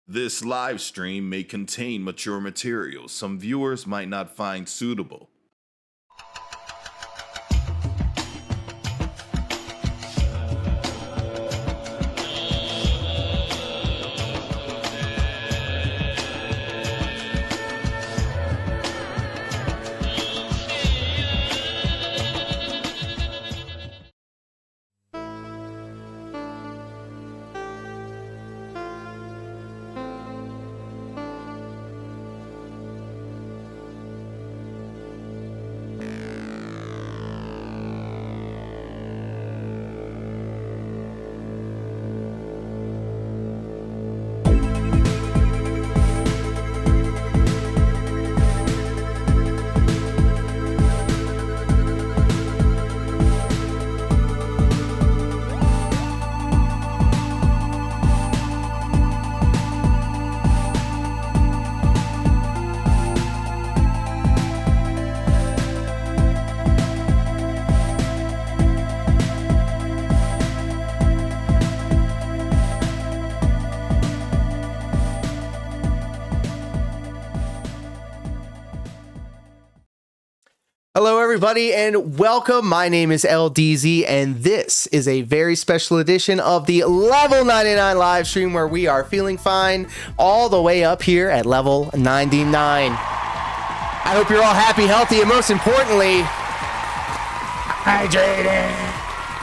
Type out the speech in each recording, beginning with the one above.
This live stream may contain mature material some viewers might not find suitable. Hello everybody and welcome. My name is LDZ and this is a very special edition of the level 99 live stream where we are feeling fine all the way up here at level 99. I hope you're all happy, healthy, and most importantly, hydrated.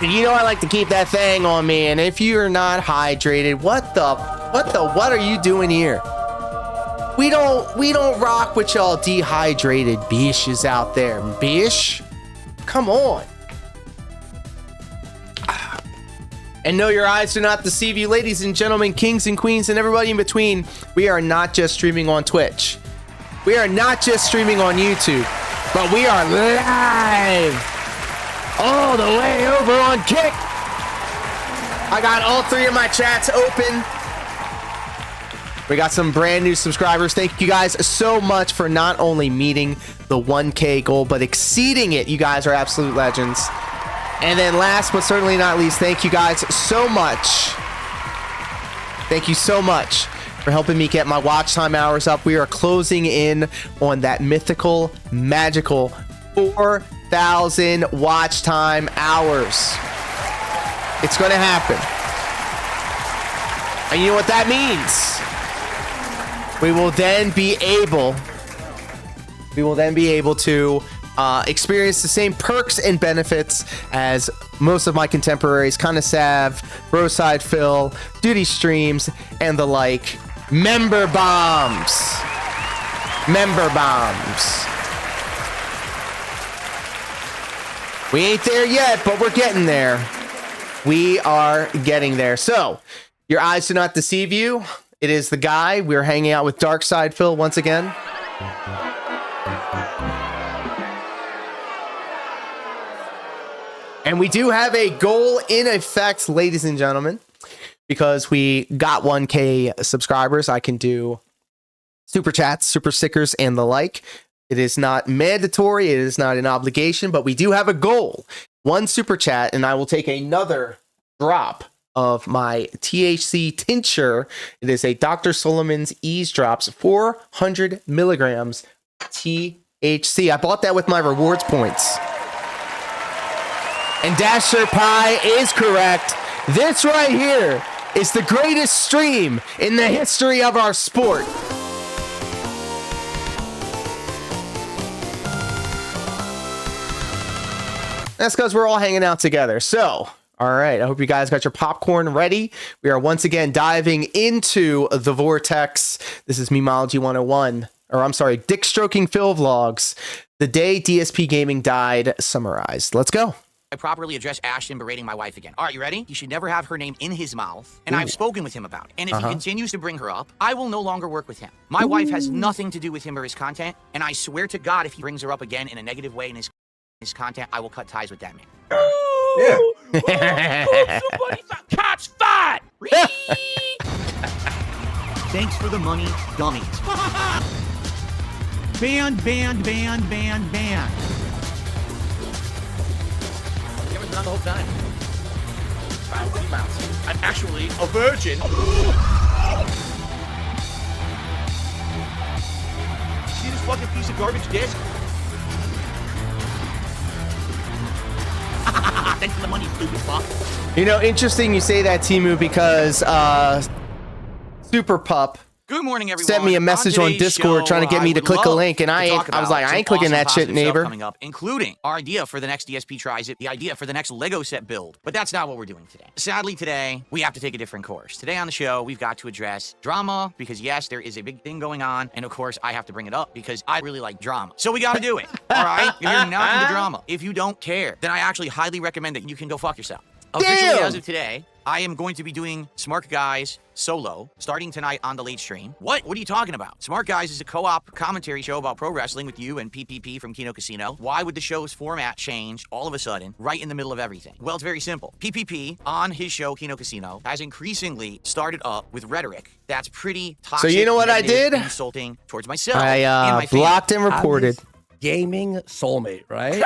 You know I like to keep that thing on me, and if you're not hydrated, what are you doing here? We don't rock with y'all dehydrated bishes out there. Bish? Come on. And no, your eyes do not deceive you, ladies and gentlemen, kings and queens, and everybody in between. We are not just streaming on Twitch. We are not just streaming on YouTube, but we are live all the way over on Kick. I got all three of my chats open. We got some brand new subscribers. Thank you guys so much for not only meeting the 1K goal, but exceeding it. You guys are absolute legends. And then last but certainly not least, thank you guys so much. Thank you so much for helping me get my watch time hours up. We are closing in on that mythical, magical 4,000 watch time hours. It's going to happen. And you know what that means? We will then be able to experience the same perks and benefits as most of my contemporaries, Kinda Sav, Broside Phil, Duty Streams, and the like. Member bombs. Member bombs. We ain't there yet, but we're getting there. We are getting there. So, your eyes do not deceive you. It is the guy. We're hanging out with Darkside Phil once again. And we do have a goal in effect, ladies and gentlemen, because we got 1K subscribers. I can do super chats, super stickers, and the like. It is not mandatory. It is not an obligation, but we do have a goal. One super chat, and I will take another drop of my THC tincture. It is a Dr. Solomon's Eavesdrops, 400 milligrams THC. I bought that with my rewards points. And Dasher Pie is correct. This right here is the greatest stream in the history of our sport. That's because we're all hanging out together. So, all right, I hope you guys got your popcorn ready. We are once again diving into the vortex. This is Memology 101, or I'm sorry, Dick Stroking Phil Vlogs. The day DSP Gaming died, summarized. Let's go. I properly address Ashton berating my wife again. All right, you ready? He should never have her name in his mouth, and I've spoken with him about it. And if he continues to bring her up, I will no longer work with him. My wife has nothing to do with him or his content, and I swear to God, if he brings her up again in a negative way in his content, I will cut ties with that man. Yeah. Cat's fat! Thanks for the money, dummies. Banned. Camera's been on the whole time. I'm actually a virgin. garbage disc. Thanks for the money, stupid fuck. You know, interesting you say that, Timu, because Super Pup Good morning, everyone. sent me a message on Discord trying to get me to click a link, and I was like, I ain't clicking that shit, neighbor. Coming up, including our idea for the next DSP tries it, the idea for the next Lego set build. But that's not what we're doing today. Sadly, today, we have to take a different course. Today on the show, we've got to address drama, because yes, there is a big thing going on, and of course, I have to bring it up because I really like drama. So we gotta do it, all right? If you're not into drama, if you don't care, then I actually highly recommend that you can go fuck yourself. Officially, as of today, I am going to be doing Smart Guys solo starting tonight on the late stream. What are you talking about? Smart Guys is a co-op commentary show about pro wrestling with you and PPP from Kino Casino. Why would the show's format change all of a sudden right in the middle of everything? Well, it's very simple. PPP on his show Kino Casino has increasingly started up with rhetoric that's pretty toxic. So you know what I did? Insulting towards myself. I blocked and reported. Gaming soulmate, right?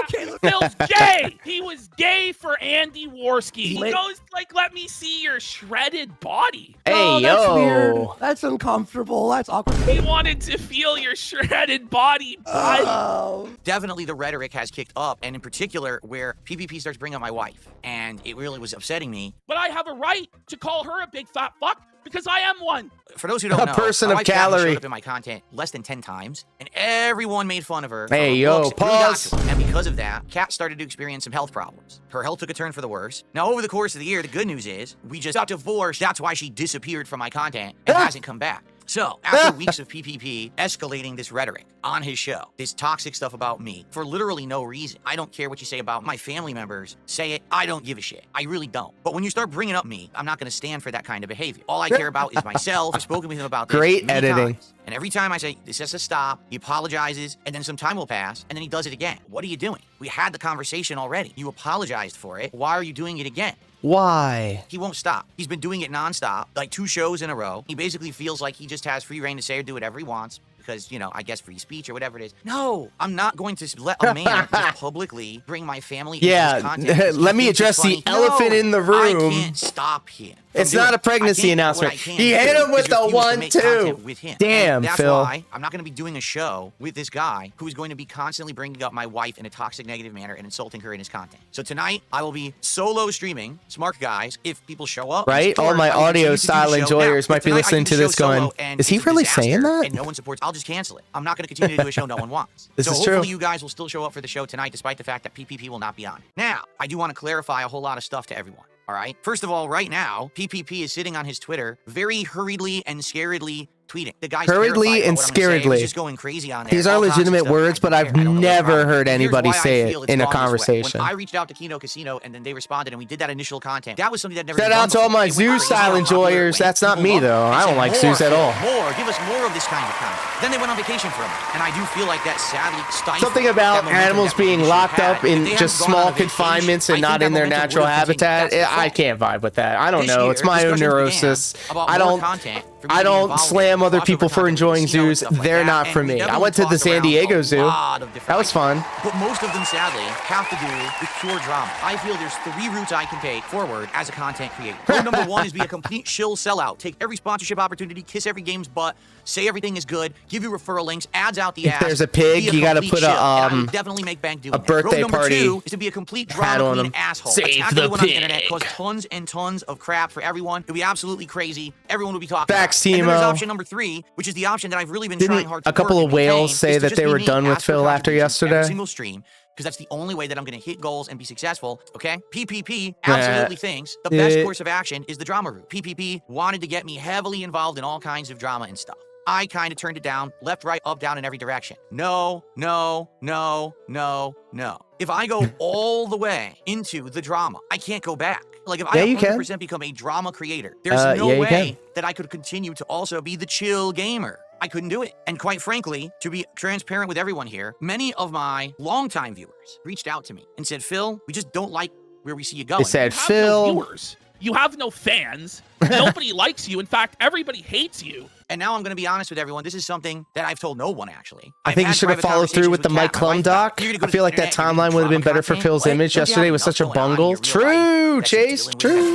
Okay, Phil's gay. He was gay for Andy Worski. He goes like, "Let me see your shredded body." Hey, Oh, yo. that's weird. That's uncomfortable. That's awkward. He wanted to feel your shredded body. Oh. Definitely the rhetoric has kicked up, and in particular where PPP starts bringing up my wife, and it really was upsetting me. But I have a right to call her a big fat fuck because I am one. For those who don't know, person my of wife actually calorie. showed up in my content less than 10 times, and everyone made fun of her. for Hey, her yo, looks. It really got pause. to her. And because of that, Kat started to experience some health problems. Her health took a turn for the worse. Now, over the course of the year, the good news is we just got divorced. That's why she disappeared from my content and hasn't come back. So, after weeks of PPP escalating this rhetoric on his show, this toxic stuff about me, for literally no reason. I don't care what you say about my family members. Say it. I don't give a shit. I really don't. But when you start bringing up me, I'm not going to stand for that kind of behavior. All I care about is myself. I've spoken with him about this Great many editing. times. And every time I say, this has to stop, he apologizes, and then some time will pass, and then he does it again. What are you doing? We had the conversation already. You apologized for it. Why are you doing it again? Why? He won't stop. He's been doing it nonstop, like 2 shows in a row. He basically feels like he just has free reign to say or do whatever he wants because, you know, I guess free speech or whatever it is. No, I'm not going to let a man just publicly bring my family into his content. because he let me thinks address it's the funny. elephant No, in the room. I can't stop him. from It's doing not a it. pregnancy I can't, announcement. what I can He hit do him with is the refuse to make 1-2. content with him. Damn, And that's Phil. why I'm not going to be doing a show with this guy who is going to be constantly bringing up my wife in a toxic, negative manner and insulting her in his content. So tonight, I will be solo streaming Smart Guys if people show up. Right? All my audio style enjoyers might be listening to this going, is he really saying that? And no one supports. I'll just cancel it. I'm not going to continue to do a show no one wants. This so is true. hopefully you guys will still show up for the show tonight despite the fact that PPP will not be on. Now, I do want to clarify a whole lot of stuff to everyone. All right. First of all, right now, PPP is sitting on his Twitter very hurriedly and scaredly tweeting. The guy's Hurriedly terrified and about what I'm gonna say. scaredly. He's just going crazy on there. These are All toxic legitimate stuff. words, but I I've don't care. I don't have a never problem. heard Here's anybody why I say feel it it's in a gone this way. conversation. When I reached out to Kino Casino and then they responded and we did that initial content. That was something that never Shout been out done to all before. my It went Zeus crazy style how popular it enjoyers. went. That's not People me, loved it. though. They I don't said, like "More, Zeus at Phil, all." More. Give us more of this kind of content. Then they went on vacation for a month. And I do feel like that sadly stifled Something that about momentum animals that we being initially locked had. up If in they just hadn't gone small on a vacation, confinements I and think not that in their momentum natural would have continued. habitat. That's the I fault. can't vibe with that. I don't This know. year, It's my own discussions began neurosis. about I more don't. content for me I to be don't involved slam in, other crossover people for content, enjoying casino and zoos. stuff like They're that. not And for we me. I definitely went to the talked San around Diego a Zoo. lot of different That was ideas. fun. But most of them, sadly, have to do with pure drama. I feel there's 3 routes I can take forward as a content creator. Road number 1 is be a complete shill sellout. Take every sponsorship opportunity, kiss every game's butt, say everything is good, give you referral links, ads out the If ass. there's a pig, be you gotta complete put a, shill. And I will definitely make bank doing that. birthday Road number party 2 is to be a complete hat drama on queen him. asshole. Save Attack the everyone on the pig. internet, cause tons and tons of crap for everyone. It'll be absolutely crazy. Everyone will be talking Facts, about it. And then there's Timo. option number 3, which is the option that I've really been trying Didn't hard to a couple work of and maintain, whales say is to that just they be were me, done with ask for Phil after contributions every yesterday? single stream, because that's the only way that I'm going to hit goals and be successful, okay? PPP absolutely thinks the best course of action is the drama route. PPP wanted to get me heavily involved in all kinds of drama and stuff. I kind of turned it down, left, right, up, down, in every direction. No, no, no, no, no. If I go all the way into the drama, I can't go back. Like, if I 100% become a drama creator, there's no way that I could continue to also be the chill gamer. I couldn't do it. And quite frankly, to be transparent with everyone here, many of my longtime viewers reached out to me and said, Phil, we just don't like where we see you going. They said, You have Phil. no viewers. You have no fans. Nobody likes you. In fact, everybody hates you. And now I'm going to be honest with everyone. This is something that I've told no one, actually. I think you should have followed through with the Mike Klum doc. I feel like that timeline would have been better for Phil's image yesterday. It was such a bungle. True, Chase. True.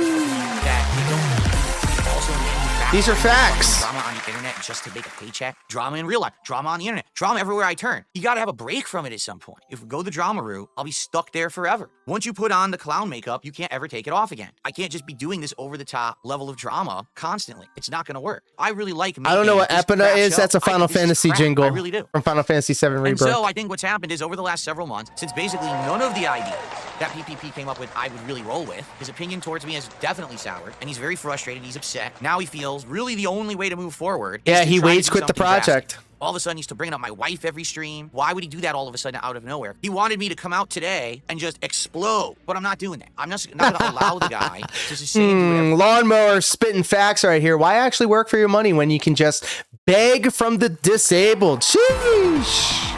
These are facts. internet just to make a paycheck. Drama in real life, drama on the internet, drama everywhere I turn. You gotta have a break from it at some point. If we go the drama route, I'll be stuck there forever. Once you put on the clown makeup, you can't ever take it off again. I can't just be doing this over-the-top level of drama constantly. It's not gonna work. I really like I don't know what Epina is. That's a Final Fantasy jingle. I really do. From Final Fantasy VII Rebirth. And so I think what's happened is over the last several months, since basically none of the ideas that PPP came up with I would really roll with, his opinion towards me has definitely soured, and he's very frustrated, he's upset. Now he feels really the only way to move forward is he rage quit the project. Drastic. All of a sudden, he's still bringing up my wife every stream. Why would he do that all of a sudden out of nowhere? He wanted me to come out today and just explode, but I'm not doing that. I'm not going to allow the guy to just say lawnmower spitting facts right here. Why actually work for your money when you can just beg from the disabled? Sheesh.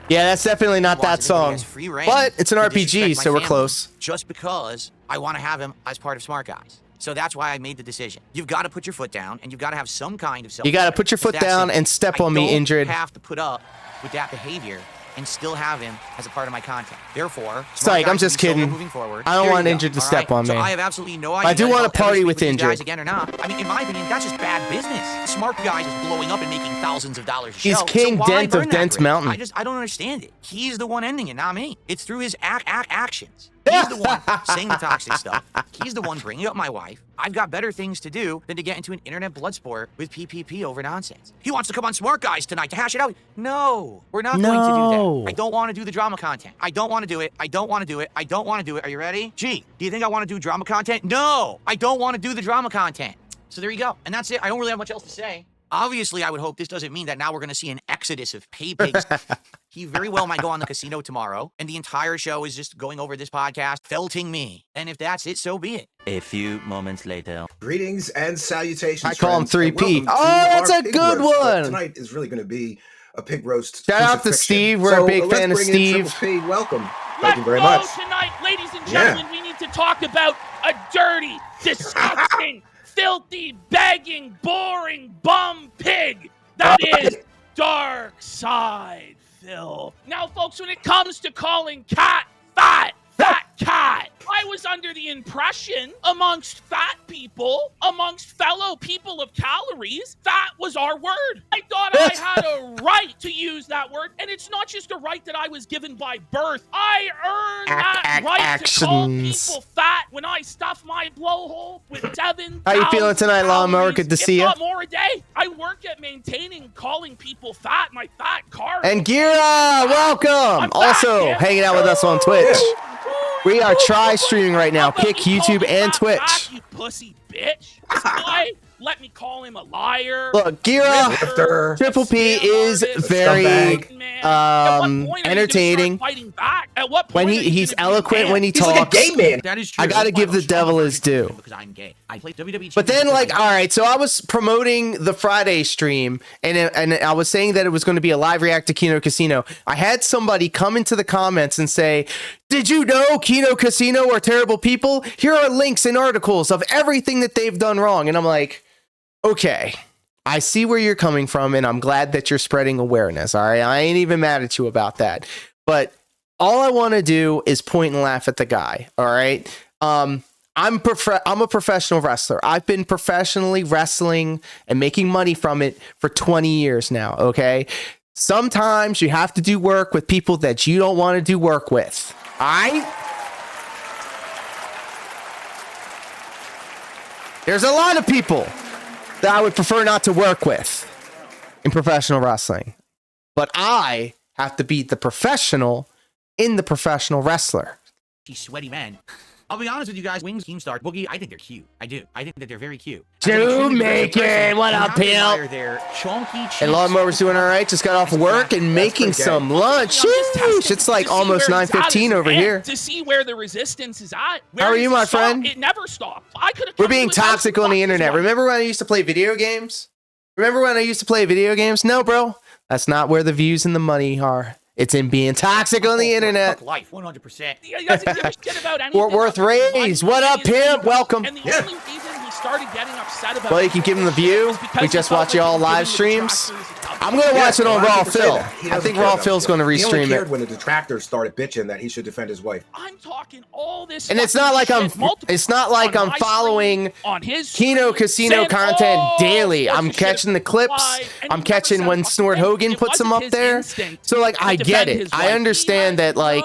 Yeah, that's definitely not that song, but it's an RPG, so we're close. Just because I want to have him as part of Smart Guys. So that's why I made the decision. You've got to put your foot down, and you've got to have some kind of self. You got to put your foot down and step on me, Injured. I have to put up with that behavior and still have him as a part of my content. Therefore, Psych, I'm just kidding. Moving forward, I don't want Injured to step on me. So I have absolutely no idea. I do want to party with Injured. Guys again or not. I mean, in my opinion, that's just bad business. Smart Guys is blowing up and making thousands of dollars a show. He's King Dent of Dent's Mountain. I don't understand it. He's the one ending it, not me. It's through his actions. He's the one saying the toxic stuff. He's the one bringing up my wife. I've got better things to do than to get into an internet blood sport with PPP over nonsense. He wants to come on Smart Guys tonight to hash it out. No, we're not going to do that. I don't want to do the drama content. I don't want to do it. I don't want to do it. I don't want to do it. Are you ready? G, do you think I want to do drama content? No, I don't want to do the drama content. So there you go. And that's it. I don't really have much else to say. Obviously, I would hope this doesn't mean that now we're going to see an exodus of pay pigs. He very well might go on the casino tomorrow, and the entire show is just going over this podcast, felting me. And if that's it, so be it. A few moments later. Greetings and salutations. I call him 3P. Oh, that's a good one. Tonight is really going to be a pig roast. Shout out to Steve. We're a big fan of Steve. Welcome. Thank you very much. Tonight, ladies and gentlemen, we need to talk about a dirty, disgusting, filthy, begging, boring, bum pig. That is Dark Side Phil. Now, folks, when it comes to calling Cat fat cat, I was under the impression amongst fat people, amongst fellow people of calories, fat was our word. I thought I had a right to use that word, and it's not just a right that I was given by birth. I earned that right to call people fat when I stuff my blowhole with 7,000 How you feeling tonight, Lawnmower? Good to see you. Not more a day. I work at maintaining calling people fat, my fat car. And Gira, welcome. Also hanging out with us on Twitch. We are streaming right now. Kick YouTube and Twitch. Back, you pussy bitch. This guy let me call him a liar. Look, Gira, Triple P is very entertaining. At what point when he's eloquent when he talks. Like a gay man. That is true. I gotta give the devil his due. Because I'm gay. I play WWE. But then, like, all right, so I was promoting the Friday stream, and I was saying that it was going to be a live react to Kino Casino. I had somebody come into the comments and say, "Did you know Kino Casino are terrible people? Here are links and articles of everything that they've done wrong." And I'm like, okay, I see where you're coming from, and I'm glad that you're spreading awareness. All right, I ain't even mad at you about that. But all I want to do is point and laugh at the guy. All right. I'm a professional wrestler. I've been professionally wrestling and making money from it for 20 years now, okay? Sometimes you have to do work with people that you don't want to do work with. All right? There's a lot of people that I would prefer not to work with in professional wrestling. But I have to be the professional in the professional wrestler. These sweaty men. I'll be honest with you guys, Wings, Keemstar, Boogie, I think they're cute. I do. I think that they're very cute. Making, what up, pimp? And Lawnmower's doing all right. Just got off work and making some lunch. Sheesh, it's like almost 9:15 over here. To see where the resistance is at. How are you, my friend? It never stopped. We're being toxic on the internet. Remember when I used to play video games? No, bro. That's not where the views and the money are. It's in being toxic on the internet. Life, 100%. He doesn't give a shit about anything. Fort Worth Rays. What up, pimp? Welcome. And the only reason he started getting upset about. Well, you can give him the view. We just watch y'all live streams. I'm gonna watch it on Raw Phil. I think Raw Phil's gonna He only restream cared it. when the detractors started bitching that he should defend his wife. I'm talking all this, And it's not like I'm following Kino Casino content daily. I'm catching the clips. I'm catching when Snort Hogan puts them up there. So like I get it. I understand that like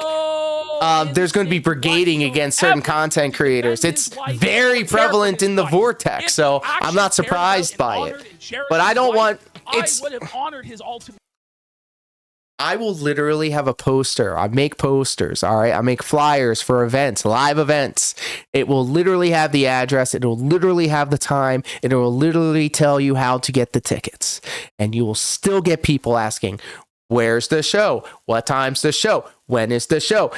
there's going to be brigading against certain content creators. It's very prevalent in the vortex, so I'm not surprised by it. But I don't want it's. I would have honored his ultimate. I will literally have a poster. I make posters, all right? I make flyers for events, live events. It will literally have the address. It will literally have the time. It will literally tell you how to get the tickets. And you will still get people asking, where's the show? What time's the show? When is the show?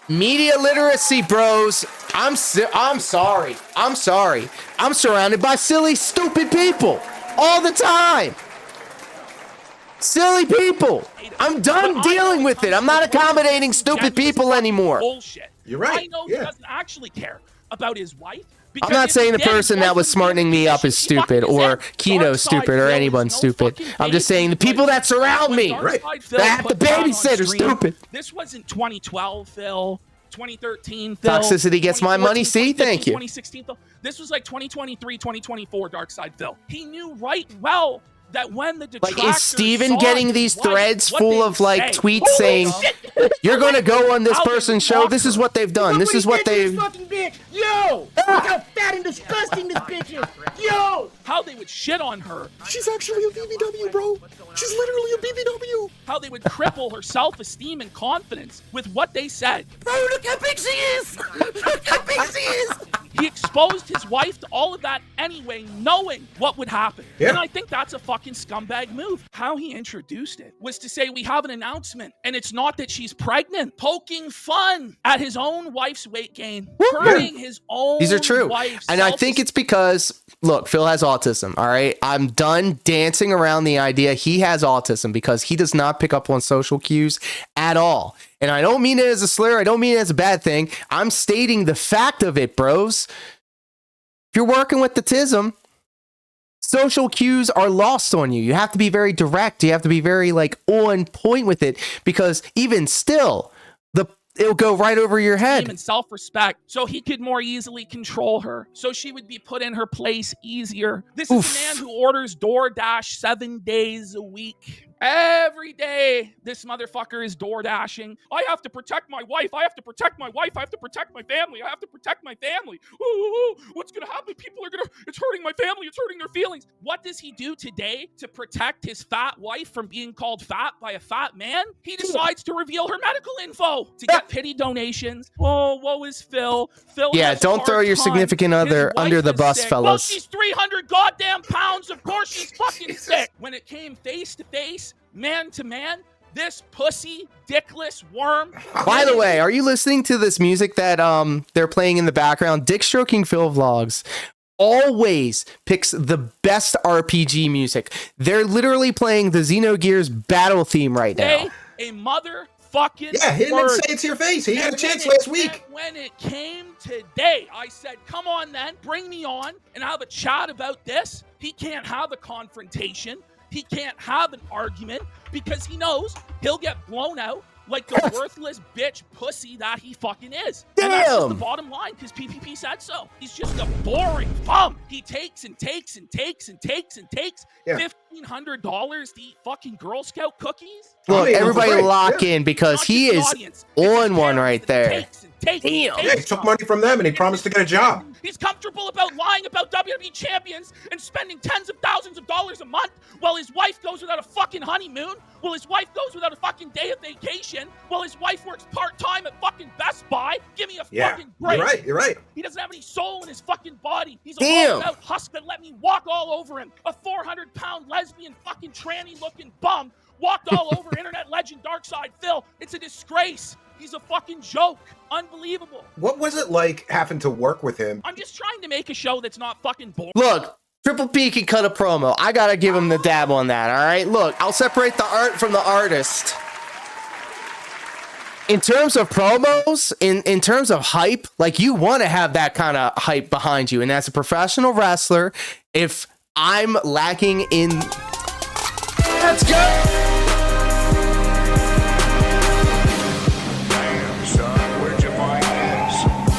Media literacy, bros. I'm sorry. I'm sorry. I'm surrounded by silly, stupid people all the time. Silly people. I'm done dealing with it. I'm not accommodating stupid people anymore. Bullshit. You're right. I know he doesn't actually care about his wife. I'm not saying the person that was smartening me up is stupid or Kino's stupid or anyone's stupid. I'm just saying the people that surround me, that have to babysit, are stupid. This wasn't 2012, Phil. 2013, Phil. Toxicity gets my money. See, thank you. 2016, Phil. This was like 2023, 2024, Darkside Phil. He knew right well that when the like, is Steven getting these threads full of like tweets saying you're gonna go on this person's show? This is what they've done. This is what they've. Yo, look how fat and disgusting this bitch is. Yo, how they would shit on her. She's actually a BBW, bro. She's literally a BBW. How they would cripple her self-esteem and confidence with what they said. Bro, look how big she is. Look how big she is. He exposed his wife to all of that anyway, knowing what would happen. Yeah. And I think that's a fucking scumbag move. How he introduced it was to say, we have an announcement, and it's not that she's pregnant. Poking fun at his own wife's weight gain. Hurting his own These are true. And I think it's because, look, Phil has autism, all right? I'm done dancing around the idea he has autism because he does not pick up on social cues at all. And I don't mean it as a slur. I don't mean it as a bad thing. I'm stating the fact of it, bros. If you're working with the tism, social cues are lost on you. You have to be very direct. You have to be very like on point with it because even still, it'll go right over your head. And self-respect, so he could more easily control her, so she would be put in her place easier. This is a man who orders DoorDash 7 days a week. Every day, this motherfucker is door dashing. I have to protect my wife. I have to protect my wife. I have to protect my family. I have to protect my family. Ooh, what's going to happen? People are going to, it's hurting my family. It's hurting their feelings. What does he do today to protect his fat wife from being called fat by a fat man? He decides to reveal her medical info to get pity donations. Oh, woe is Phil. Phil, yeah, don't throw your significant other under the bus, sick. fellas. Well, she's 300 goddamn pounds. Of course she's fucking sick. When it came face to face, man to man, this pussy dickless worm. By the way, are you listening to this music that they're playing in the background? Dick Stroking Phil Vlogs always picks the best RPG music. They're literally playing the Xenogears battle theme right now. A motherfucking yeah, he didn't say it to your face. He had a chance last week. When it came today, I said, come on then, bring me on and have a chat about this. He can't have a confrontation. He can't have an argument because he knows he'll get blown out like the worthless bitch pussy that he fucking is. Damn. And that's just the bottom line because PPP said so. He's just a boring bum. He takes and takes and takes and takes and takes $1,500 to eat fucking Girl Scout cookies. Look, everybody lock in because he is on one right there. Damn. Yeah, he took money from them and he promised to get a job. He's comfortable about lying about WWE champions and spending tens of thousands of dollars a month while his wife goes without a fucking honeymoon, while his wife goes without a fucking day of vacation, while his wife works part-time at fucking Best Buy. Give me a fucking break. You're right. He doesn't have any soul in his fucking body. He's a all-out husk that let me walk all over him. A 400-pound lesbian fucking tranny-looking bum walked all over internet legend Darkside Phil. It's a disgrace. He's a fucking joke. Unbelievable. What was it like having to work with him? I'm just trying to make a show that's not fucking boring. Look, Triple P can cut a promo. I gotta give him the dab on that, all right? Look, I'll separate the art from the artist. In terms of promos, in terms of hype, like you want to have that kind of hype behind you. And as a professional wrestler, if I'm lacking in, let's go.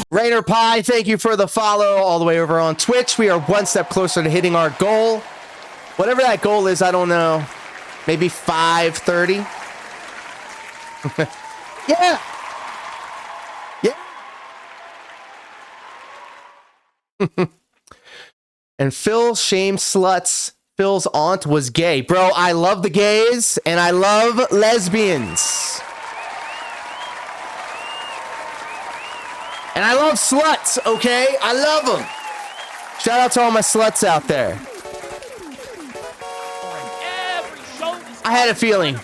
Rainer Pie, thank you for the follow all the way over on Twitch. We are one step closer to hitting our goal. Whatever that goal is, I don't know. Maybe 530. Yeah. Yeah. And Phil shamed sluts. Phil's aunt was gay. Bro, I love the gays and I love lesbians. And I love sluts, okay? I love them. Shout out to all my sluts out there. I had a feeling.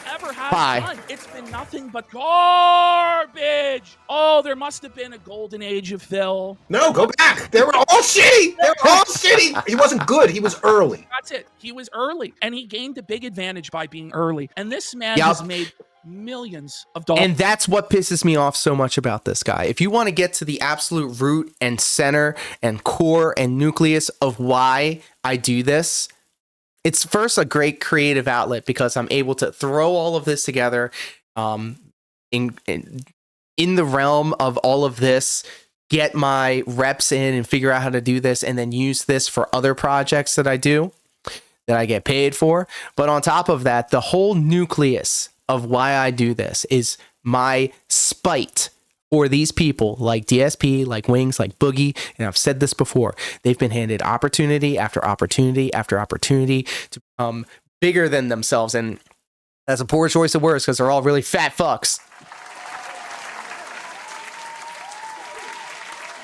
Bye. It's been nothing but garbage. Oh, there must have been a golden age of Phil. No, go back. They were all shitty. They were all shitty. He wasn't good. He was early. That's it. He was early, and he gained a big advantage by being early. And this man has made millions of dollars. And that's what pisses me off so much about this guy. If you want to get to the absolute root and center and core and nucleus of why I do this, it's first a great creative outlet because I'm able to throw all of this together in the realm of all of this, get my reps in and figure out how to do this, and then use this for other projects that I do, that I get paid for. But on top of that, the whole nucleus of why I do this is my spite for these people like DSP, like Wings, like Boogie. And I've said this before. They've been handed opportunity after opportunity after opportunity to become bigger than themselves. And that's a poor choice of words because they're all really fat fucks.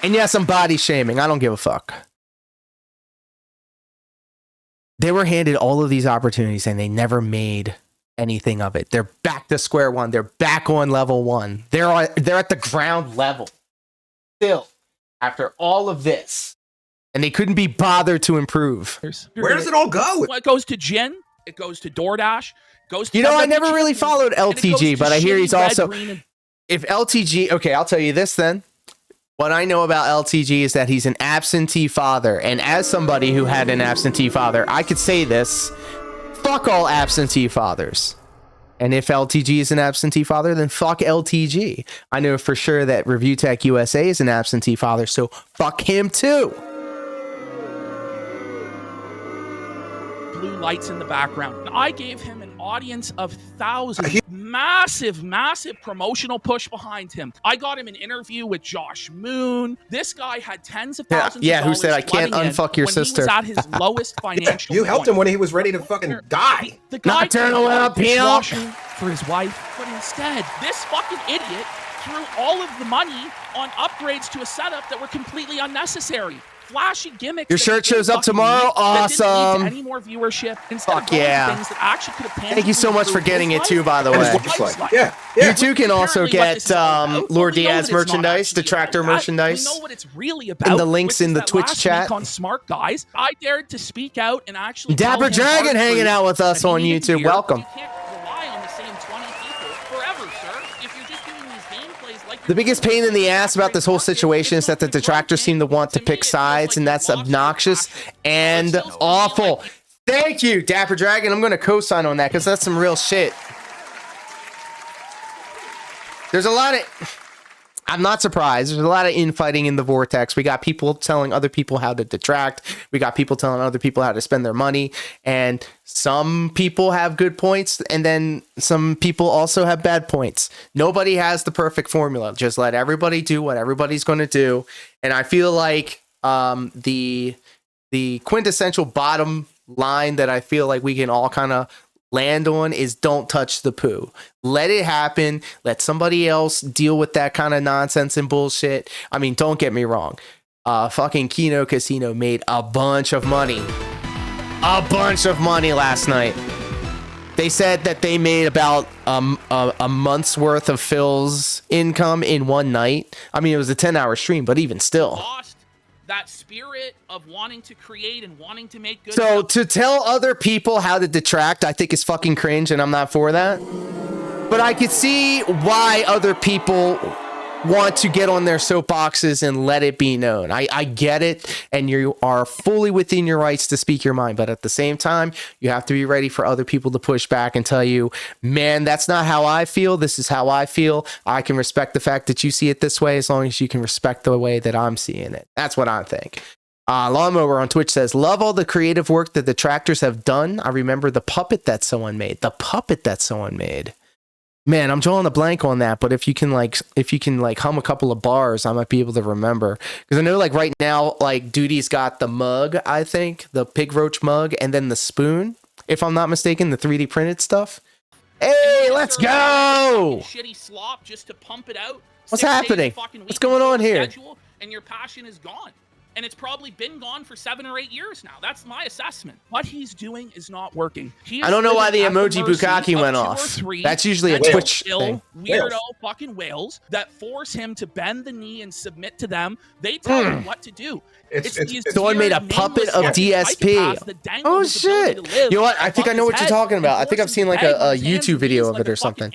And yes, I'm body shaming. I don't give a fuck. They were handed all of these opportunities and they never made anything of it. They're back to square one. They're back on level one. They're at the ground level still after all of this, and they couldn't be bothered to improve. Where does it all go? Well, it goes to Jin. It goes to DoorDash. Goes to I never really followed LTG, but I hear he's also. If LTG, okay, I'll tell you this then. What I know about LTG is that he's an absentee father, and as somebody who had an absentee father, I could say this. Fuck all absentee fathers. And if LTG is an absentee father, then fuck LTG. I know for sure that Review Tech USA is an absentee father, so fuck him too. Blue lights in the background. And I gave him an audience of thousands. Massive, massive promotional push behind him. I got him an interview with Josh Moon. This guy had tens of thousands of dollars. Who said I can't unfuck your sister? He was at his lowest financial You helped him when he was ready to fucking die. The guy Nocturnal appeal for his wife, but instead, this fucking idiot threw all of the money on upgrades to a setup that were completely unnecessary. Flashy gimmicks. Your shirt shows up tomorrow. Awesome. Any more viewership? Fuck yeah. Things that actually could have Thank you so much for getting it too, by the way. Yeah. You too can also get Lord Diaz merchandise, Detractor merchandise. We know what it's really about. And the links in the Twitch chat. On Smart Guys, I dared to speak out and actually. Dapper Dragon hanging out with us on YouTube. Welcome. The biggest pain in the ass about this whole situation is that the detractors seem to want to pick sides, and that's obnoxious and awful. Thank you, Dapper Dragon. I'm going to co-sign on that because that's some real shit. There's a lot of... I'm not surprised. There's a lot of infighting in the vortex. We got people telling other people how to detract. We got people telling other people how to spend their money. And some people have good points, and then some people also have bad points. Nobody has the perfect formula. Just let everybody do what everybody's going to do. And I feel like the quintessential bottom line that I feel like we can all kind of land on is don't touch the poo. Let it happen. Let somebody else deal with that kind of nonsense and bullshit. I mean, don't get me wrong. Fucking Kino Casino made a bunch of money. A bunch of money last night. They said that they made about a month's worth of Phil's income in one night. I mean, it was a 10-hour stream, but even still. That spirit of wanting to create and wanting to make good. So to tell other people how to detract, I think is fucking cringe, and I'm not for that. But I could see why other people want to get on their soapboxes and let it be known. I get it, and you are fully within your rights to speak your mind, but at the same time, you have to be ready for other people to push back and tell you, man, that's not how I feel. This is how I feel. I can respect the fact that you see it this way as long as you can respect the way that I'm seeing it. That's what I think. Lawnmower on Twitch says, love all the creative work that the Detractors have done. I remember the puppet that someone made. Man, I'm drawing a blank on that, but if you can hum a couple of bars, I might be able to remember. Because I know like right now, like Duty's got the mug, I think, the pig roach mug, and then the spoon, if I'm not mistaken, the 3D printed stuff. Hey, let's go! Shitty slop just to pump it out. What's happening? What's going on here? And your passion is gone. And it's probably been gone for 7 or 8 years now. That's my assessment. What he's doing is not working. I don't know why the emoji bukkake went off. That's usually a Twitch thing. Weirdo fucking whales that force him to bend the knee and submit to them. They tell him what to do. Someone made a puppet of DSP. Oh shit! You know what? I think I know what you're talking about. I think I've seen like a YouTube video of it or something.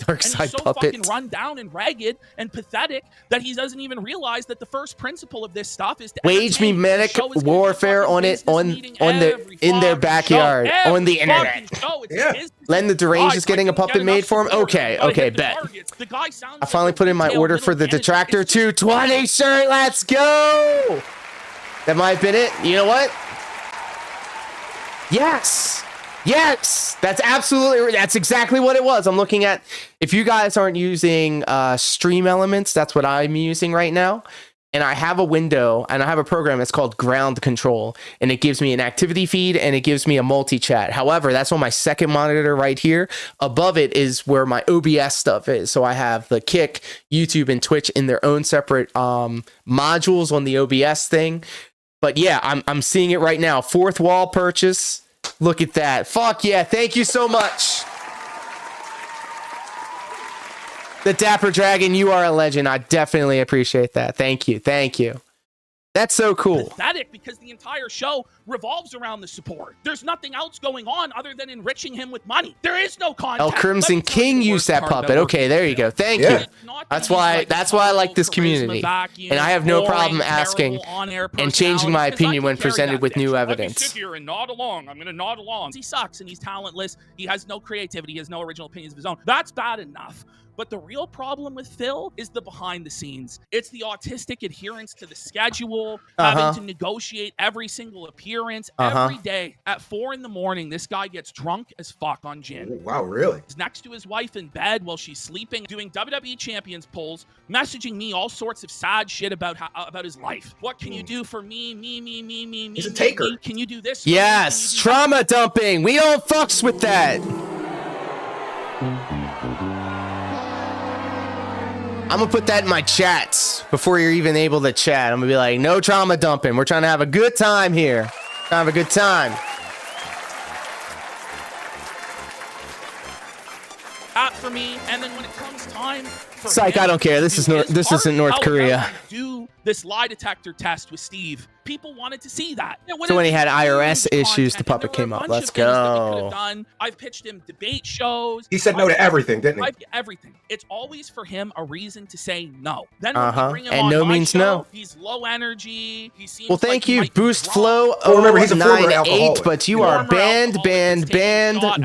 Dark side puppet. Fucking run down and ragged and pathetic that he doesn't even realize that the first principle of this stuff is to wage memetic warfare on it in their backyard on the internet. Yeah. Len the Deranged is getting a puppet made for him. Okay, bet. I finally put in my order for the Detractor 220 shirt. Let's go. That might have been it. You know what? Yes. That's exactly what it was. I'm looking at, if you guys aren't using Stream Elements, that's what I'm using right now. And I have a window and I have a program that's called Ground Control, and it gives me an activity feed and it gives me a multi-chat. However, that's on my second monitor right here. Above it is where my OBS stuff is. So I have the Kick, YouTube, and Twitch in their own separate modules on the OBS thing. But yeah, I'm seeing it right now. Fourth wall purchase. Look at that. Fuck yeah. Thank you so much. The Dapper Dragon, you are a legend. I definitely appreciate that. Thank you. That's so cool. Pathetic, because the entire show revolves around the support. There's nothing else going on other than enriching him with money. There is no content. El Crimson King used that puppet. Okay, there you go. Thank you. That's why I like this community. And I have no problem asking and changing my opinion when presented with new evidence. I can sit here and nod along. I'm going to nod along. He sucks and he's talentless. He has no creativity. He has no original opinions of his own. That's bad enough. But the real problem with Phil is the behind the scenes. It's the autistic adherence to the schedule, having to negotiate every single appearance every day. At 4 a.m, this guy gets drunk as fuck on gin. Oh, wow, really? He's next to his wife in bed while she's sleeping, doing WWE Champions polls, messaging me all sorts of sad shit about his life. What can you do for me? Me. He's a taker. Me. Can you do this? Yes, trauma dumping. We don't fucks with that. I'm gonna put that in my chats before you're even able to chat. I'm gonna be like, no trauma dumping. We're trying to have a good time here. Trying to have a good time. For me, and then when it comes time for Psych, I don't care. This isn't North Korea. Do this lie detector test with Steve. People wanted to see that. So when he had IRS issues, the puppet came up. Let's go. I've pitched him debate shows. He said no to everything, didn't he? Everything. It's always for him a reason to say no. Then when we bring him and on no my means show, no. He's low energy. He seems well, thank like he you, might be Boost drunk. Flow. Well, remember, he's a former 098, alcoholic. but you are banned,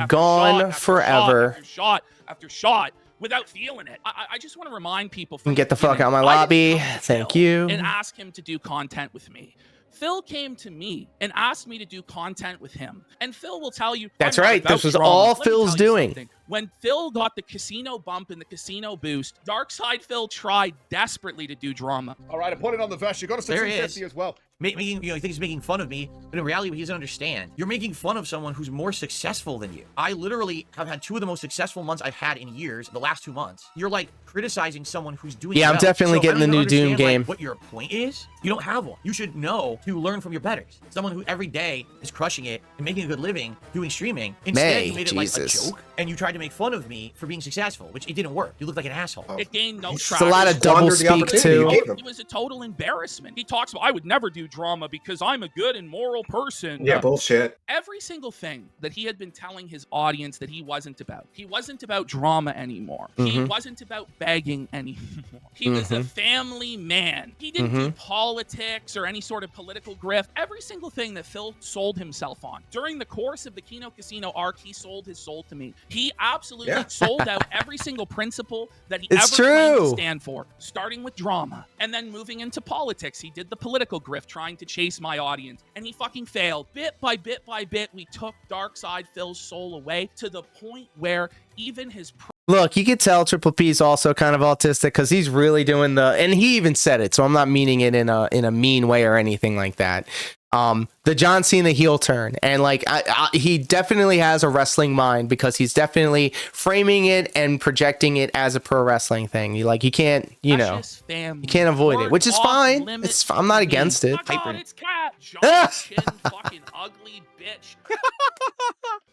gone forever. Shot after shot. Without feeling it. I just want to remind people. Get the fuck out of my lobby. Thank you. And ask him to do content with me. Phil came to me and asked me to do content with him. And Phil will tell you. That's right. This was all Phil's doing. Something. When Phil got the casino bump and the casino boost, Darkside Phil tried desperately to do drama. All right, I put it on the vest. You got to 650 as well. Making, you think he's making fun of me, but in reality, he doesn't understand. You're making fun of someone who's more successful than you. I literally have had 2 of the most successful months I've had in years, the last 2 months. You're like criticizing someone who's doing I'm definitely getting the new Doom game. What your point is? You don't have one. You should know to learn from your betters. Someone who every day is crushing it and making a good living doing streaming. Instead, you made it like a joke, and you tried to make fun of me for being successful, which it didn't work. You look like an asshole. It gained no It's traction. a lot of double speak too. It was a total embarrassment. He talks about, I would never do drama because I'm a good and moral person. Yeah, bullshit. Every single thing that he had been telling his audience that he wasn't about. He wasn't about drama anymore. He wasn't about begging anymore. He was a family man. He didn't do politics or any sort of political grift. Every single thing that Phil sold himself on. During the course of the Kino Casino arc, he sold his soul to me. He absolutely sold out every single principle that he ever claimed to stand for, starting with drama and then moving into politics. He did the political grift, trying to chase my audience, and he fucking failed. Bit by bit by bit, we took Dark Side Phil's soul away to the point where even his Look, you could tell Triple P's also kind of autistic because he's really doing and he even said it, so I'm not meaning it in a mean way or anything like that. The John Cena heel turn, and like he definitely has a wrestling mind because he's definitely framing it and projecting it as a pro wrestling thing. You can't, you can't avoid it, which is fine. I'm not against it. It's Cat. John Chin, fucking ugly bitch.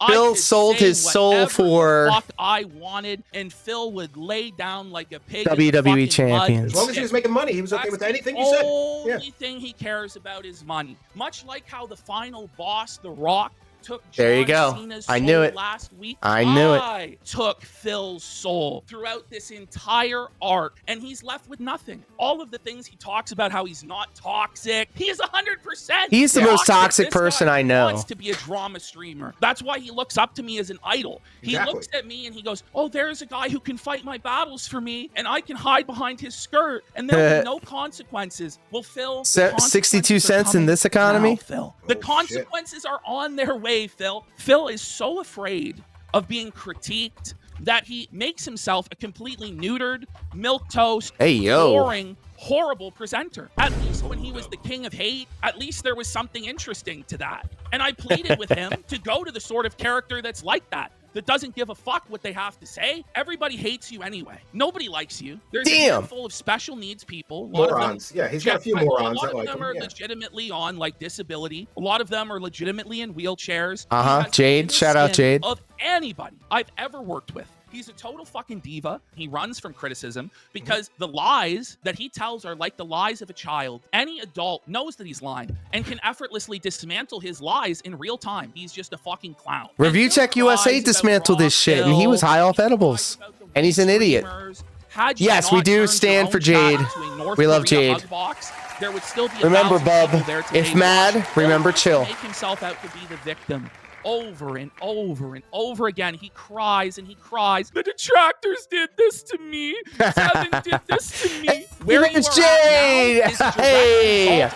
Phil sold his soul for fuck I wanted, and Phil would lay down like a pig. WWE champions. As long as he was making money, he was okay with anything you said. The only thing he cares about is money. Much like how the final boss, The Rock, took John Cena's soul last week. I took Phil's soul throughout this entire arc, and he's left with nothing. All of the things he talks about, how he's not toxic, he is 100%. He's the most toxic person I know. He wants to be a drama streamer. That's why he looks up to me as an idol. He looks at me and he goes, "Oh, there's a guy who can fight my battles for me, and I can hide behind his skirt, and there'll be no consequences." Well, Phil, 62 cents in this economy. Now, Phil, the consequences are on their way. Phil is so afraid of being critiqued that he makes himself a completely neutered, milquetoast, boring, horrible presenter. At least when he was the king of hate, at least there was something interesting to that. And I pleaded with him to go to the sort of character that's like that doesn't give a fuck what they have to say. Everybody hates you anyway. Nobody likes you. There's a handful of special needs people. Morons. Yeah, he's got a few morons that like him. A lot of them are legitimately on like disability. A lot of them are legitimately in wheelchairs. Jade. Shout out Jade. Of anybody I've ever worked with. He's a total fucking diva. He runs from criticism because the lies that he tells are like the lies of a child. Any adult knows that he's lying and can effortlessly dismantle his lies in real time. He's just a fucking clown. Review Check USA dismantled this shit, and he was high off edibles. And he's an idiot. Yes, we do stand for Jade. We love Jade. There would still be remember, bub, if mad, remember chill. Make himself out to be the victim. Over and over and over again, he cries and he cries. The detractors did this to me. Seven did this to me. Where it's Jade. Hey,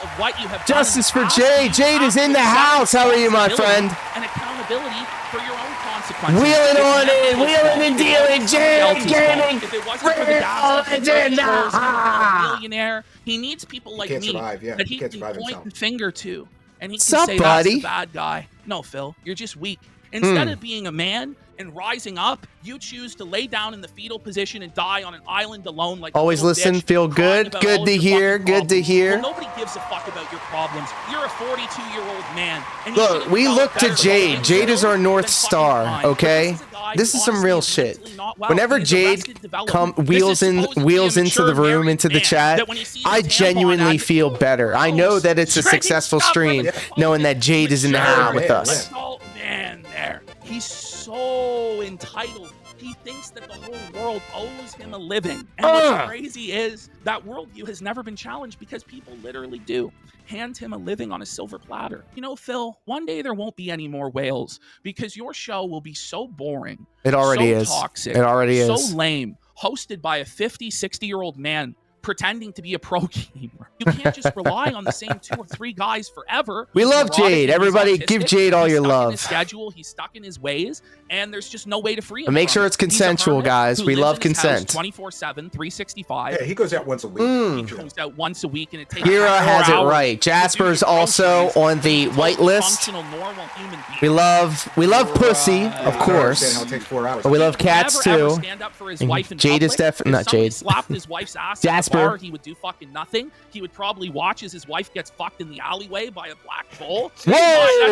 justice for Jade. Jade is in the house. How are you, my friend? And accountability for your own consequences. Wheeling on in, wheeling and dealing. Jade gaming. If it wasn't for the millionaire, he needs people like me that he can point the finger to. And he can say, that's the bad guy. No, Phil, you're just weak. Instead of being a man and rising up, you choose to lay down in the fetal position and die on an island alone. Like always listen, feel good. Good to hear. Good to hear. Well, nobody gives a fuck about your problems. You're a 42-year-old man. And look, we look to Jade. Jade is our North Star, okay? This is some real shit. Whenever Jade wheels into the room, into the chat, I genuinely feel better. I know that it's a successful stream, knowing that Jade is in the house with us. Man, there. He's so entitled. He thinks that the whole world owes him a living. And what's crazy is that worldview has never been challenged because people literally do hand him a living on a silver platter. You know, Phil, one day there won't be any more whales because your show will be so boring. It already is. Toxic, it already is. So lame. Hosted by a 50, 60-year-old man pretending to be a pro gamer. You can't just rely on the same 2 or 3 guys forever. We love Jade. Everybody give Jade all your love. He's stuck in his schedule, he's stuck in his ways, and there's just no way to free him. And make sure it's consensual, guys. We love consent. 24/7, 365. Yeah, he goes out once a week. He goes out once a week, and it takes Kira has it right. Jasper's also on the white list. We love pussy, of course. But we love cats too. Jade is definitely not Jade. Slapped his wife's ass. Jasper car, he would do fucking nothing. He would probably watch as his wife gets fucked in the alleyway by a black bull. That's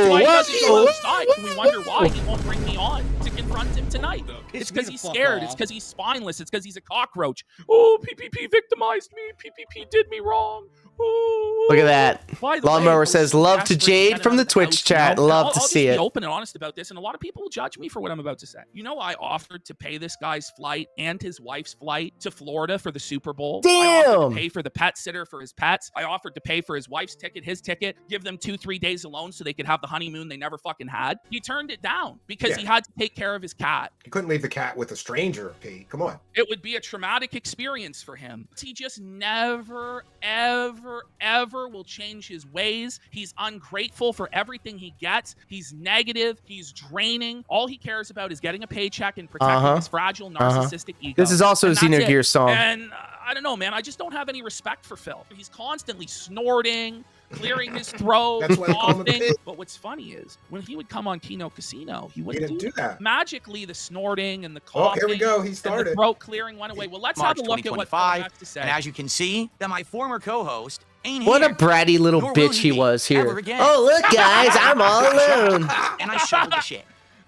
why he doesn't go outside. And we wonder why he won't bring me on to confront him tonight. It's because he's scared. It's because he's spineless. It's because he's a cockroach. Oh, PPP victimized me. PPP did me wrong. Ooh. Look at that. By the Lawnmower way, says, I was love to desperate get Jade it from out the of Twitch house, chat. you know? Love I'll to just see be it. open and honest about this, and a lot of people will judge me for what I'm about to say. You know, I offered to pay this guy's flight and his wife's flight to Florida for the Super Bowl. I offered to pay for the pet sitter for his pets. I offered to pay for his wife's ticket, his ticket, give them 2-3 days alone so they could have the honeymoon they never fucking had. He turned it down because he had to take care of his cat. He couldn't leave the cat with a stranger, Pete. Come on. It would be a traumatic experience for him. He just never, ever, ever will change his ways. He's ungrateful for everything he gets. He's negative. He's draining. All he cares about is getting a paycheck and protecting his fragile, narcissistic ego. This is also a Xenogears song. And I don't know, man. I just don't have any respect for Phil. He's constantly snorting, clearing his throat, That's why they call him a coughing. pig. But what's funny is when he would come on Kino Casino, he wouldn't didn't do that. Magically, the snorting and the Oh, coughing here we go. He and started. the throat clearing went away. Well, let's March have a look at what Phil 2025, has to say. and as you can see, that my former co-host ain't What a here. bratty little Nor will bitch he be was ever here. again. Oh, look, guys, I'm all alone. And I shoveled the shit.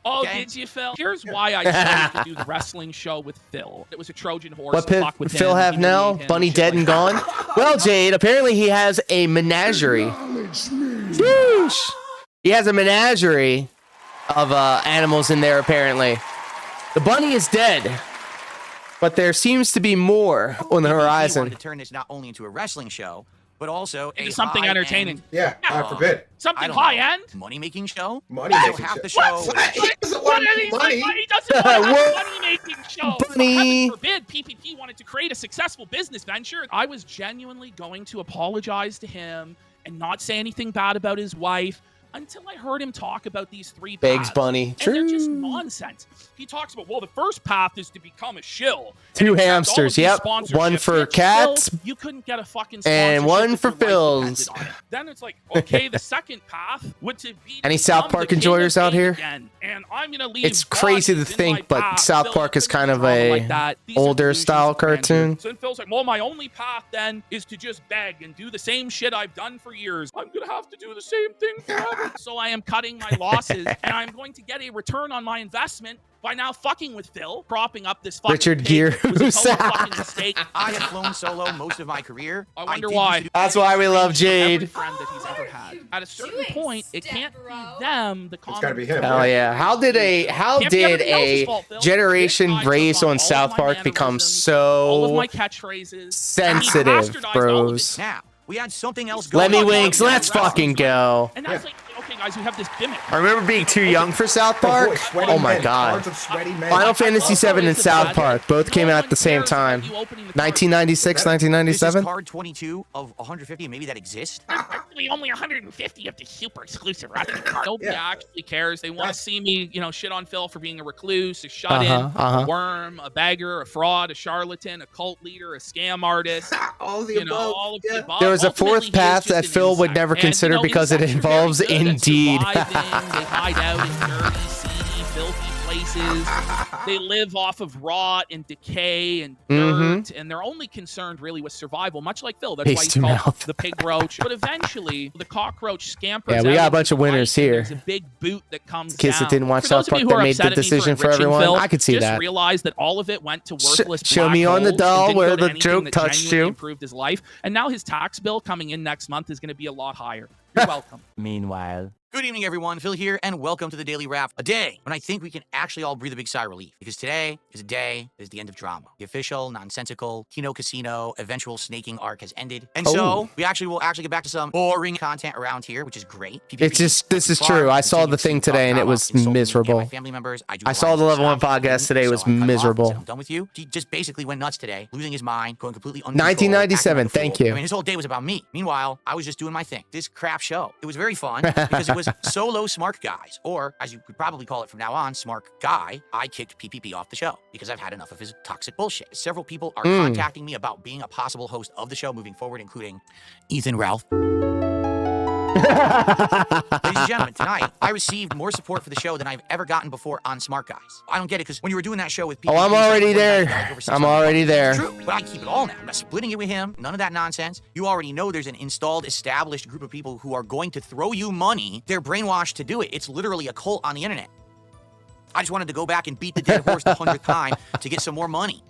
Oh, Okay. did you, Phil? Here's why I started to do the wrestling show with Phil. It was a Trojan horse. What to fuck with Phil him, have now? humiliate him, Bunny shit dead like and that. gone? Well, Jade, apparently he has a menagerie. Sheesh. He has a menagerie of animals in there, apparently. The bunny is dead, but there seems to be more on the He horizon. wanted to turn this not only into a wrestling show, but also Into a something high-end, entertaining. Yeah, God forbid. Something I don't high know, end? money-making show. Money So making half the shit. show. He doesn't What want are these money. He doesn't want to have What? a money-making show. Bunny. Heaven forbid PPP wanted to create a successful business venture. I was genuinely going to apologize to him and not say anything bad about his wife until I heard him talk about these three Begs paths. Bunny. And they're just True. nonsense. He talks about, well, the first path is to become a shill. Two And accept all hamsters, of these yep. sponsorships. One for Yet cats, still, you couldn't get a fucking and sponsorship one if for your wife Phil's. depended on it. Then it's like, okay, the second path would to be Any to South become Park the king enjoyers of out fame here? again. And I'm gonna leave It's crazy to bodies in think, my but path. South Phil, Park is couldn't kind of drama a like that. These are older delusions style of grandeur. cartoon. So then Phil's like, well, my only path then is to just beg and do the same shit I've done for years. I'm gonna have to do the same thing forever. So I am cutting my losses, and I'm going to get a return on my investment by now fucking with Phil, propping up this fucking Richard pig. Gere. It was a total fucking mistake. I have flown solo most of my career. I wonder did why. used to- That's why we love Every Jade. friend that he's ever had. At a certain Doing point, it step, can't be bro. them. The It's gotta be him. Hell yeah. How did Can't be everybody else's a fault, Phil. generation This guy race took on on all of South my Park become mannerisms, all of my so catchphrases. sensitive, And he bastardized all of it. bros? Now, we had something else Let going me on. winks, let's fucking go. And that's like, okay, guys, we have this gimmick. I remember being too young for South Park. Boy, sweaty Oh my men, god. hordes of sweaty men. Final Fantasy Also, VII and it's South about Park both came no out one at the same cares about time. you opening the card. 1996, This is 1997. card 22 of 150, maybe that exist. Actually, only 150 of the super exclusive wrestling cards. Nobody actually cares. They want to see me, shit on Phil for being a recluse, a shut-in, a worm, a beggar, a fraud, a charlatan, a cult leader, a scam artist. All the above. All of the above. There was a Ultimately, fourth he is path just that an Phil would insect. never And, consider because it insects are very involves good at Indeed. surviving. They hide out in dirty, seedy, filthy places. They live off of rot and decay and dirt, and they're only concerned really with survival, much like Phil. That's why Taste he's to called mouth. the pig roach. But eventually, the cockroach scampers Yeah, we out got a into bunch of the winners light, and here. There's a big boot that comes Kids down. that didn't watch For those South of you Park who that are made the upset at me for decision for enriching everyone. Phil, I could see just that. realize that all of it went to worthless show black me on the holes and doll didn't where go to the anything joke that touched genuinely you. improved his life. And now his tax bill coming in next month is going to be a lot higher. You're welcome. Meanwhile. Good evening, everyone. Phil here, and welcome to the Daily Wrap. A day when I think we can actually all breathe a big sigh of relief, because today is a day that is the end of drama. The official, nonsensical Kino Casino eventual snaking arc has ended, and so we will get back to some boring content around here, which is great. It's just, this is true. I saw the thing today and it was miserable. My family members. I saw the Level 1 podcast today. It was miserable. I'm done with you. He just basically went nuts today, losing his mind, going completely uncontrolled. 1997. Thank you. I mean, his whole day was about me. Meanwhile, I was just doing my thing. This crap show. It was very fun because it was solo smart guys, or as you could probably call it from now on, smart guy. I kicked PPP off the show because I've had enough of his toxic bullshit. Several people are contacting me about being a possible host of the show moving forward, including Ethan Ralph. Ladies and and gentlemen, tonight I received more support for the show than I've ever gotten before on Smart Guys. I don't get it because when you were doing that show with people, Oh, I'm already there. I'm already there. True, but I keep it all now. I'm not splitting it with him. None of that nonsense. You already know there's an installed, established group of people who are going to throw you money. They're brainwashed to do it. It's literally a cult on the internet. I just wanted to go back and beat the dead horse the 100th time to get some more money.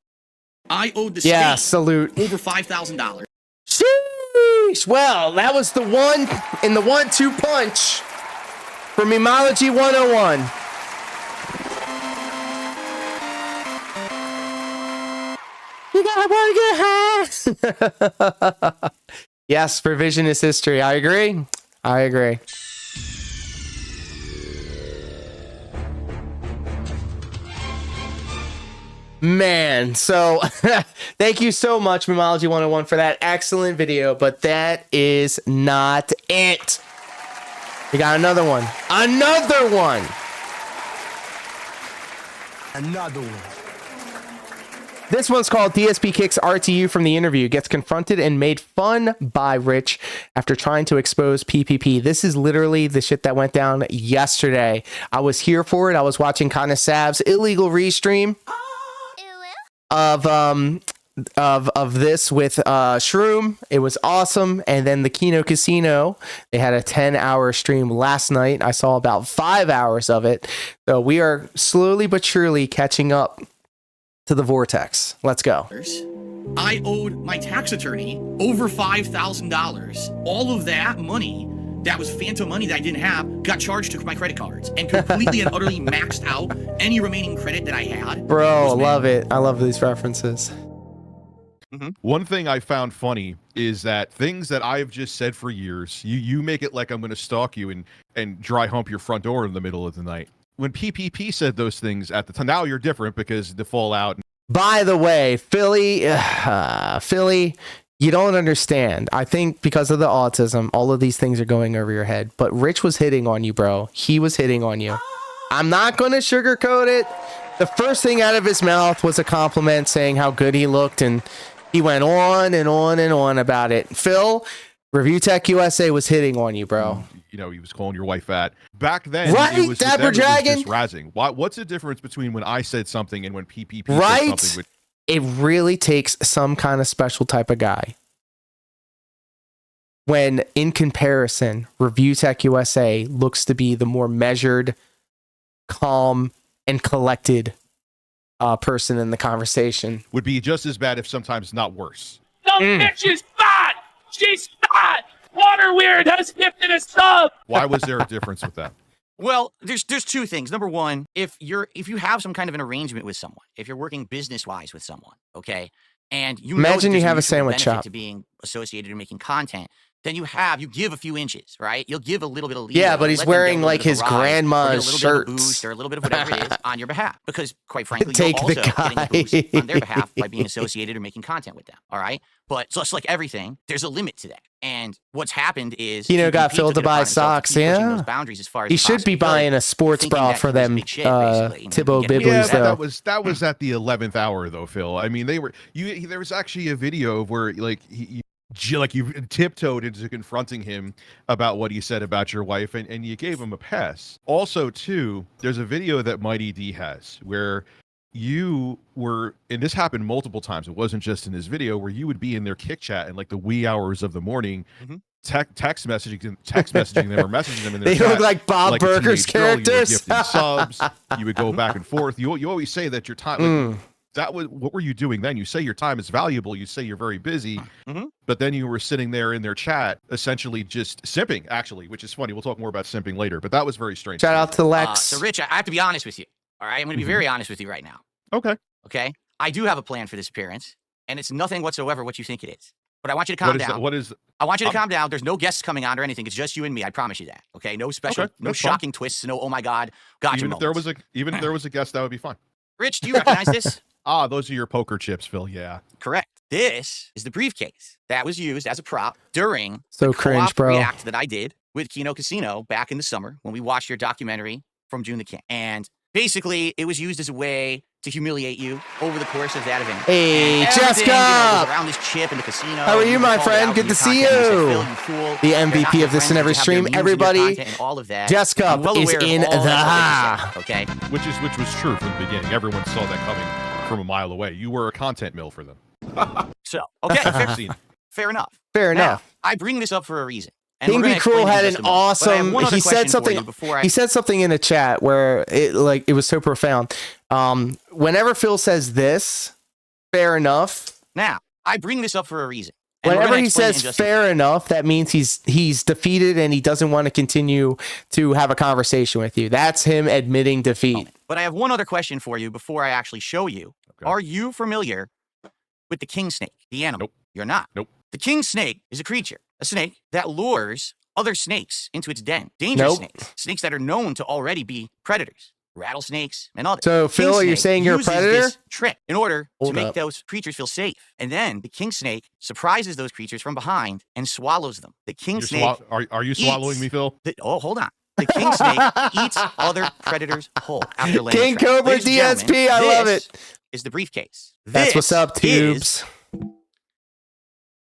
I owed the state salute. over $5,000. Sheesh. Well, that was the one in the 1-2 punch for Memology 101. You gotta get high. Yes, revisionist history. I agree. I agree. Man, so thank you so much, Memology 101, for that excellent video, but that is not it. We got another one. Another one. Another one. This one's called DSP Kicks RTU from the interview. Gets confronted and made fun by Rich after trying to expose PPP. This is literally the shit that went down yesterday. I was here for it. I was watching Kinda Sav's illegal restream of this with Shroom. It was awesome. And then the Kino Casino, they had a 10-hour stream last night. I saw about 5 hours of it. So we are slowly but surely catching up to the vortex. Let's go. I owed my tax attorney over $5,000. All of that money that was phantom money that I didn't have got charged to my credit cards and completely and utterly maxed out any remaining credit that I had. Bro, love it. I love these references. One thing I found funny is that things that I've just said for years, you make it like I'm going to stalk you and dry hump your front door in the middle of the night. When PPP said those things at the time, now you're different because the fallout. By the way, Philly, you don't understand. I think because of the autism, all of these things are going over your head. But Rich was hitting on you, bro. He was hitting on you. I'm not going to sugarcoat it. The first thing out of his mouth was a compliment saying how good he looked. And he went on and on and on about it. Phil, Review Tech USA was hitting on you, bro. You know, he was calling your wife fat. Back then, right? It was, Dapper Dragon? Just razzing. What's the difference between when I said something and when PPP right? said something? It really takes some kind of special type of guy. When, in comparison, Review Tech USA looks to be the more measured, calm, and collected person in the conversation. Would be just as bad, if sometimes not worse. The bitch is fat! She's fat! Water Weird has gifted a sub! Why was there a difference with that? Well, there's two things. Number one, if you have some kind of an arrangement with someone, if you're working business-wise with someone, okay, and you imagine know you have a mutual sandwich benefit shop to being associated or making content, then you give a few inches, right? You'll give a little bit of leeway. Yeah, but he's Let them get wearing a like little his bit of a rise, grandma's or a little shirts. bit of a boost or a little bit of whatever it is on your behalf. Because quite frankly, Take you're the also getting a boost guy. on their behalf by being associated or making content with them. All right. But just like everything, there's a limit to that. And what's happened is Kino got filled to buy socks. Yeah, boundaries as far as he should be buying a sports bra for them Thibaut Bibleys yeah, though. that was at the 11th hour though, Phil. I mean, there was actually a video where like you tiptoed into confronting him about what he said about your wife, and you gave him a pass. Also, too, there's a video that Mighty D has where you were, and this happened multiple times. It wasn't just in his video, where you would be in their kick chat in like the wee hours of the morning, text messaging them or messaging them in their They chat, look like Bob Burger's characters. You were gifting subs. You would go back and forth. You always say that your time. Like, that was what were you doing then? You say your time is valuable. You say you're very busy, but then you were sitting there in their chat, essentially just simping. Actually, which is funny. We'll talk more about simping later. But that was very strange. Shout out to Lex. So, Rich, I have to be honest with you. All right, I'm going to be very honest with you right now. Okay. Okay. I do have a plan for this appearance, and it's nothing whatsoever what you think it is. But I want you to calm down. I want you to calm down. There's no guests coming on or anything. It's just you and me. I promise you that. Okay. No special, no shocking twists. No, oh my God, gotcha. Even if there was a guest, that would be fine. Rich, do you recognize this? Those are your poker chips, Phil. Yeah. Correct. This is the briefcase that was used as a prop during so the cringe, co-op bro. ReACT that I did with Kino Casino back in the summer when we watched your documentary from June the King. And basically, it was used as a way to humiliate you over the course of that event. Hey, And everything, Jessica! was around this chip in the casino. How are you, my friend? Good to see you. The MVP of this and every stream. Everybody, Jessica is in the okay. Which was true from the beginning. Everyone saw that coming from a mile away. You were a content mill for them. So, okay, fair enough. Fair enough. Now, I bring this up for a reason. And King Be Cruel had an awesome. He said something. He said something in the chat where it was so profound. Whenever Phil says this, fair enough. Now, I bring this up for a reason. Whenever he says fair enough, that means he's defeated and he doesn't want to continue to have a conversation with you. That's him admitting defeat. But I have one other question for you before I actually show you. Okay. Are you familiar with the king snake, the animal? Nope. You're not. Nope. The king snake is a creature, a snake that lures other snakes into its den. Dangerous snakes, snakes that are known to already be predators, rattlesnakes and others. So, Phil, are you saying you're a predator? This trick in order to make those creatures feel safe. And then the king snake surprises those creatures from behind and swallows them. The king snake. Are you swallowing me, Phil? Hold on. The king snake eats other predators whole after laying King trap. Cobra DSP, I love it. Is the briefcase. That's what's up, tubes.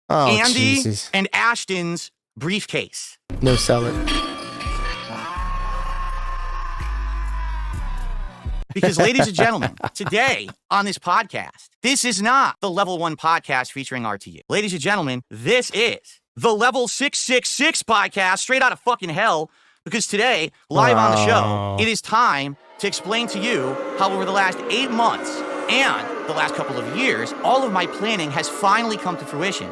Oh, Andy Jesus. and Ashton's briefcase. No selling. Because, ladies and gentlemen, today on this podcast, this is not the Level 1 podcast featuring RTU. Ladies and gentlemen, this is the Level 666 podcast straight out of fucking hell. Because today, live on the show, it is time to explain to you how over the last 8 months and the last couple of years, all of my planning has finally come to fruition.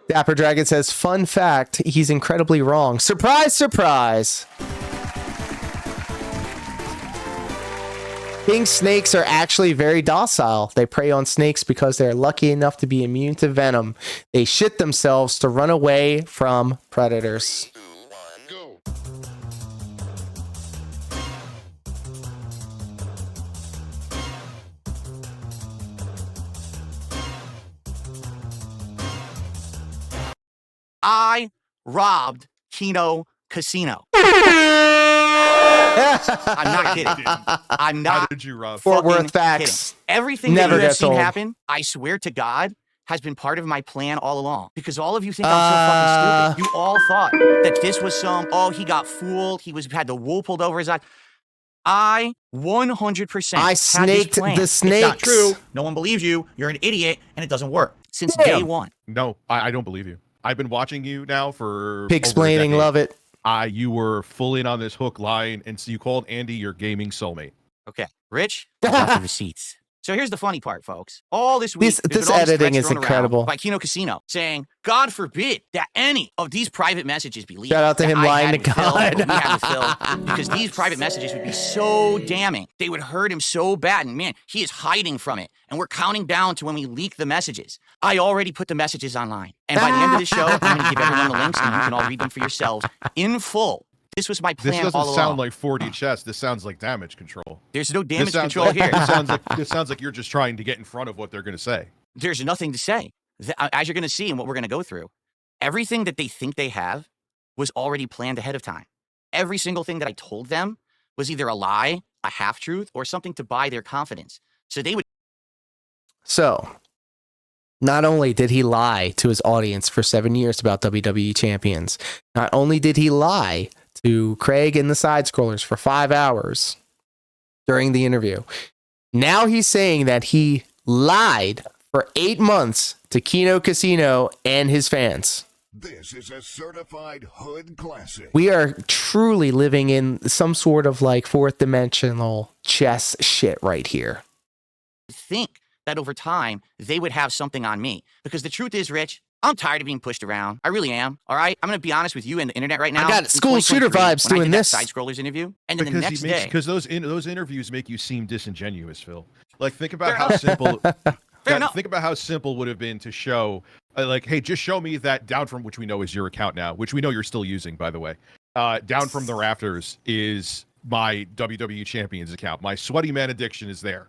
Dapper Dragon says, fun fact, he's incredibly wrong. Surprise, surprise. King snakes are actually very docile. They prey on snakes because they're lucky enough to be immune to venom. They shit themselves to run away from predators. I robbed Kino Casino. I'm not kidding. I'm not. How did you rob? Fort Worth facts. Kidding. Everything Never that you have gets seen old. happen, I swear to God, has been part of my plan all along. Because all of you think I'm so fucking stupid. You all thought that this was he got fooled. He had the wool pulled over his eye. I 100% I snaked the snakes. It's not true. No one believes you. You're an idiot, and it doesn't work. Since day one. No, I don't believe you. I've been watching you now for Pig-splaining, love it. You were full in on this hook line, and so you called Andy your gaming soulmate. Okay, Rich, I got the receipts. So here's the funny part, folks. All this week, this editing is incredible. By Kino Casino, saying, God forbid that any of these private messages be leaked. Shout out to him lying to God. Because these private messages would be so damning. They would hurt him so bad. And man, he is hiding from it. And we're counting down to when we leak the messages. I already put the messages online. And by the end of the show, I'm going to give everyone the links and you can all read them for yourselves in full. This was my plan all along. This doesn't sound like 4D chess. This sounds like damage control. There's no damage control here. This sounds like you're just trying to get in front of what they're going to say. There's nothing to say. As you're going to see and what we're going to go through, everything that they think they have was already planned ahead of time. Every single thing that I told them was either a lie, a half-truth, or something to buy their confidence. So they would. So, not only did he lie to his audience for 7 years about WWE champions, not only did he lie to Craig and the side scrollers for 5 hours during the interview. Now he's saying that he lied for 8 months to Kino Casino and his fans. This is a certified hood classic. We are truly living in some sort of like fourth dimensional chess shit right here. Think that over time they would have something on me. Because the truth is, Rich, I'm tired of being pushed around. I really am. All right. I'm going to be honest with you and the internet right now. I got school shooter vibes doing this. Side scrollers interview, and then the next day, because those interviews make you seem disingenuous, Phil. Like think about how simple. Think about how simple would have been to show, like, hey, just show me that down from which we know is your account now, which we know you're still using, by the way. Down from the rafters is my WWE Champions account. My sweaty man addiction is there.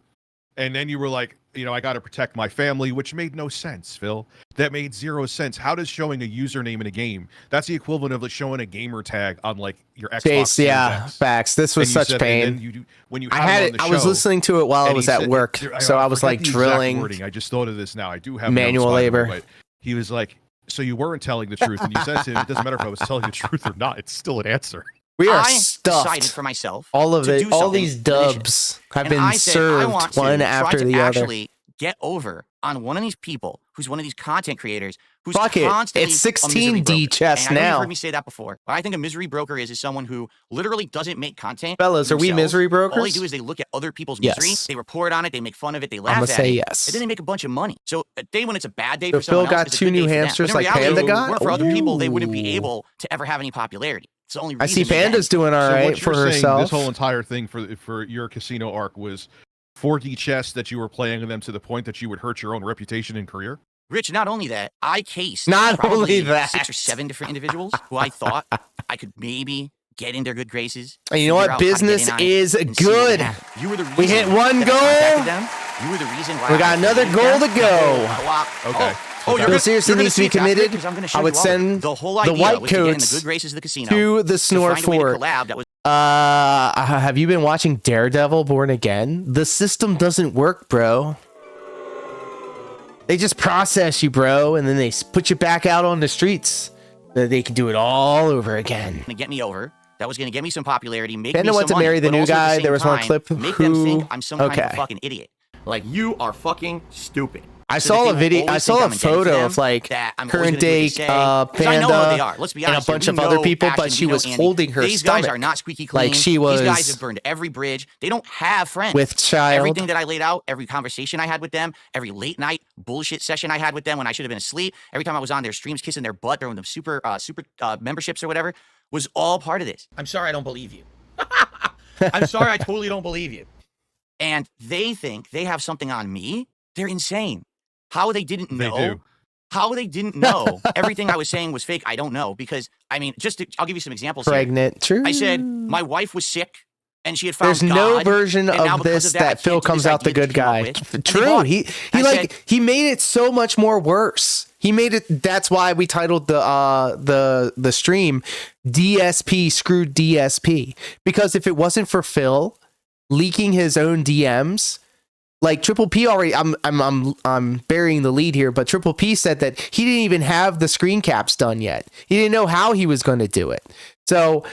And then you were like, you know, I got to protect my family, which made no sense, Phil. That made zero sense. How does showing a username in a game, that's the equivalent of like showing a gamer tag on like your Xbox Chase, Series yeah, X. facts. This was such pain. When you I had it. I was listening to it while I was at work, so I was like drilling. I just thought of this now. I do have manual labor. But he was like, "So you weren't telling the truth," and you said to him, "It doesn't matter if I was telling the truth or not. It's still an answer." We are I stuffed. decided for myself. All of it. All these delicious. dubs have And been I said, I served want one to after try to the other. actually get over on one of these people who's one of these content creators who's Fuck it. constantly It's a 16 misery D broker. chess And I know now. you've heard me say that before. What I think a misery broker is someone who literally doesn't make content. Fellas, are we themselves. misery brokers? All they do is they look at other people's Yes. misery, they report on it, they make fun of it, they laugh I'ma at say it, yes. and then they make a bunch of money. So a day when it's a bad day So for someone Phil got else, it's a 2 good new day for them. hamsters But in like reality, Panda if it got? weren't for other people, they wouldn't be Ooh. able to ever have any popularity. It's the only I see reason they Panda's did. doing all So right what for you're saying, herself. this whole entire thing for your casino arc was 4D chess that you were playing them to the point that you would hurt your own reputation and career? Rich, not only that, I cased Not probably only that. 6 or 7 different individuals who I thought I could maybe get in their good graces. And you know figure what? out how to get Business in on it, is and see what would good. happen. You were the reason We hit one that I goal. contacted them. You were the reason why We I got another created goal them. to go. Okay. Oh, Phil seriously needs to be committed. I would send the whole the idea white was to get in the coats good graces of the casino to the to Snore find a way to Fort. collab that was Have you been watching Daredevil Born Again? The system doesn't work, bro. They just process you, bro, and then they put you back out on the streets. They can do it all over again. going to get me over. That was going to get me some popularity, make Panda me went some to marry money, the but new also at the guy. same There was one time, clip make them who- think I'm some kind of okay. a fucking idiot. Like, you are fucking stupid. I So that saw they a will video. I always saw think a I'm indebted to photo them, of like that I'm always current gonna do what day they say. 'Cause I know Panda how they are. Let's be and a honest here. bunch We of other know people, but Ashton, she we know was Andy. holding her These stomach guys are not squeaky clean. like she was These guys have burned every bridge. They don't have friends. with child. Everything that I laid out, every conversation I had with them, every late night bullshit session I had with them when I should have been asleep, every time I was on their streams kissing their butt, throwing them super memberships or whatever, was all part of this. I'm sorry I don't believe you. I'm sorry I totally don't believe you. And they think they have something on me. They're insane. How they didn't know. They do. How they didn't know everything I was saying was fake, I don't know. Because, I mean, I'll give you some examples here. Pregnant. True. I said, my wife was sick. And she had found There's no God, version and now of because this I that can't Phil do comes this out the idea good that you came guy. up with. And they True. bought it. He I like said, he made it so much more worse. He made it. That's why we titled the stream DSP screwed DSP, because if it wasn't for Phil leaking his own DMs, like Triple P already, I'm burying the lead here, but Triple P said that he didn't even have the screen caps done yet. He didn't know how he was going to do it. So,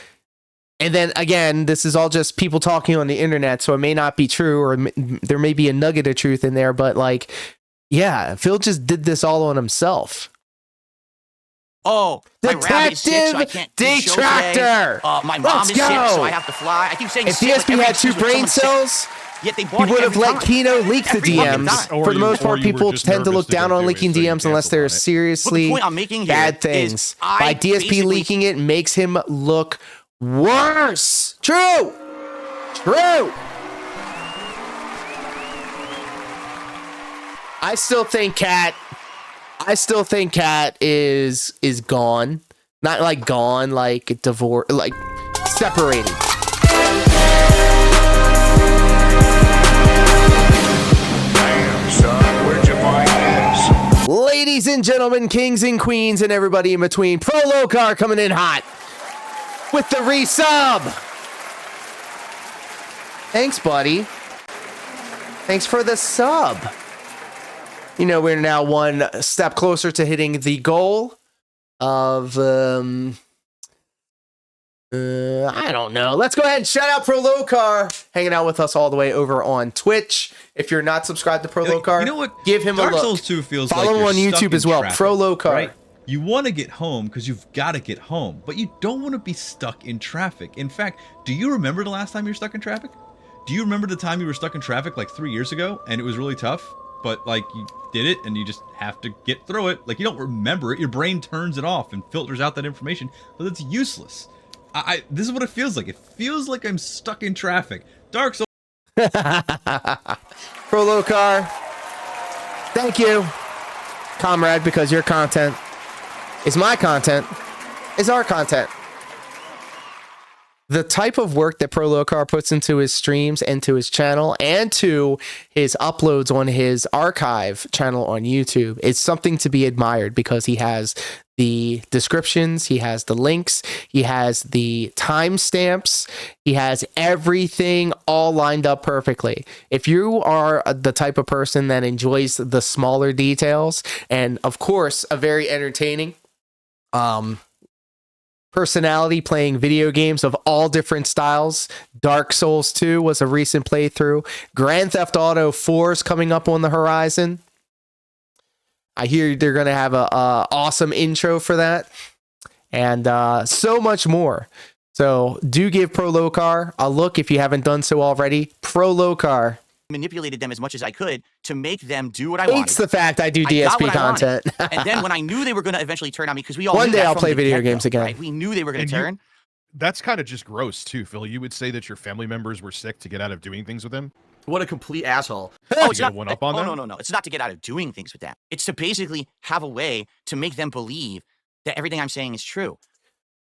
and then again, this is all just people talking on the internet, so it may not be true, or there may be a nugget of truth in there, but like, yeah, Phil just did this all on himself. oh, my rabbit is sick, so I can't do the show today. Detractor! My mom Let's is sick, go! so I have to fly. I keep saying If sick, like DSP every had 2 excuse when brain someone's sick. cells, Yet they he bought it would have every let time. Kino leak the Every fucking DMs. time. For the most part, or you were people just tend to nervous look to down go on do it, leaking so you DMs unless canceled they're on it. But the seriously point I'm making here bad is things. I By DSP basically- leaking it makes him look worse. True. True. I still think Cat is gone. Not like gone, like divorce, like separated. Damn, son, where'd you find this? Ladies and gentlemen, kings and queens, and everybody in between, Pro Locar coming in hot with the resub. Thanks, buddy. Thanks for the sub. You know, we're now one step closer to hitting the goal of, I don't know. Let's go ahead and shout out Pro Locar, hanging out with us all the way over on Twitch. If you're not subscribed to Pro Locar, you know what? give him Dark a look. Souls 2 feels Follow like him you're on stuck YouTube in as well. traffic, Pro Locar. right? You want to get home because you've got to get home, but you don't want to be stuck in traffic. In fact, do you remember the last time you were stuck in traffic? Do you remember the time you were stuck in traffic like 3 years ago and it was really tough, but like you did it and you just have to get through it? Like you don't remember it. Your brain turns it off and filters out that information, but it's useless. This is what it feels like. It feels like I'm stuck in traffic. Dark Souls. Pro Locar, thank you, comrade, because your content is my content, is our content. the type of work that Prolocar puts into his streams and to his channel and to his uploads on his archive channel on YouTube is something to be admired, because he has the descriptions, he has the links, he has the timestamps, he has everything all lined up perfectly. If you are the type of person that enjoys the smaller details, and of course a very entertaining personality playing video games of all different styles. Dark Souls 2 was a recent playthrough. Grand Theft Auto 4 is coming up on the horizon. I hear they're going to have a awesome intro for that, and so much more. So do give Prolocar a look if you haven't done so already. Prolocar. Manipulated them as much as I could to make them do what I wanted. Hates the fact I do DSP content. And then when I knew they were going to eventually turn on me, because we all one knew day that I'll from play the video get-go, games again. right? We knew they were going to turn. That's kind of just gross too, Phil. You would say that your family members were sick to get out of doing things with them. What a complete asshole. Oh, it's not, one up on them? no. It's not to get out of doing things with them. It's to basically have a way to make them believe that everything I'm saying is true.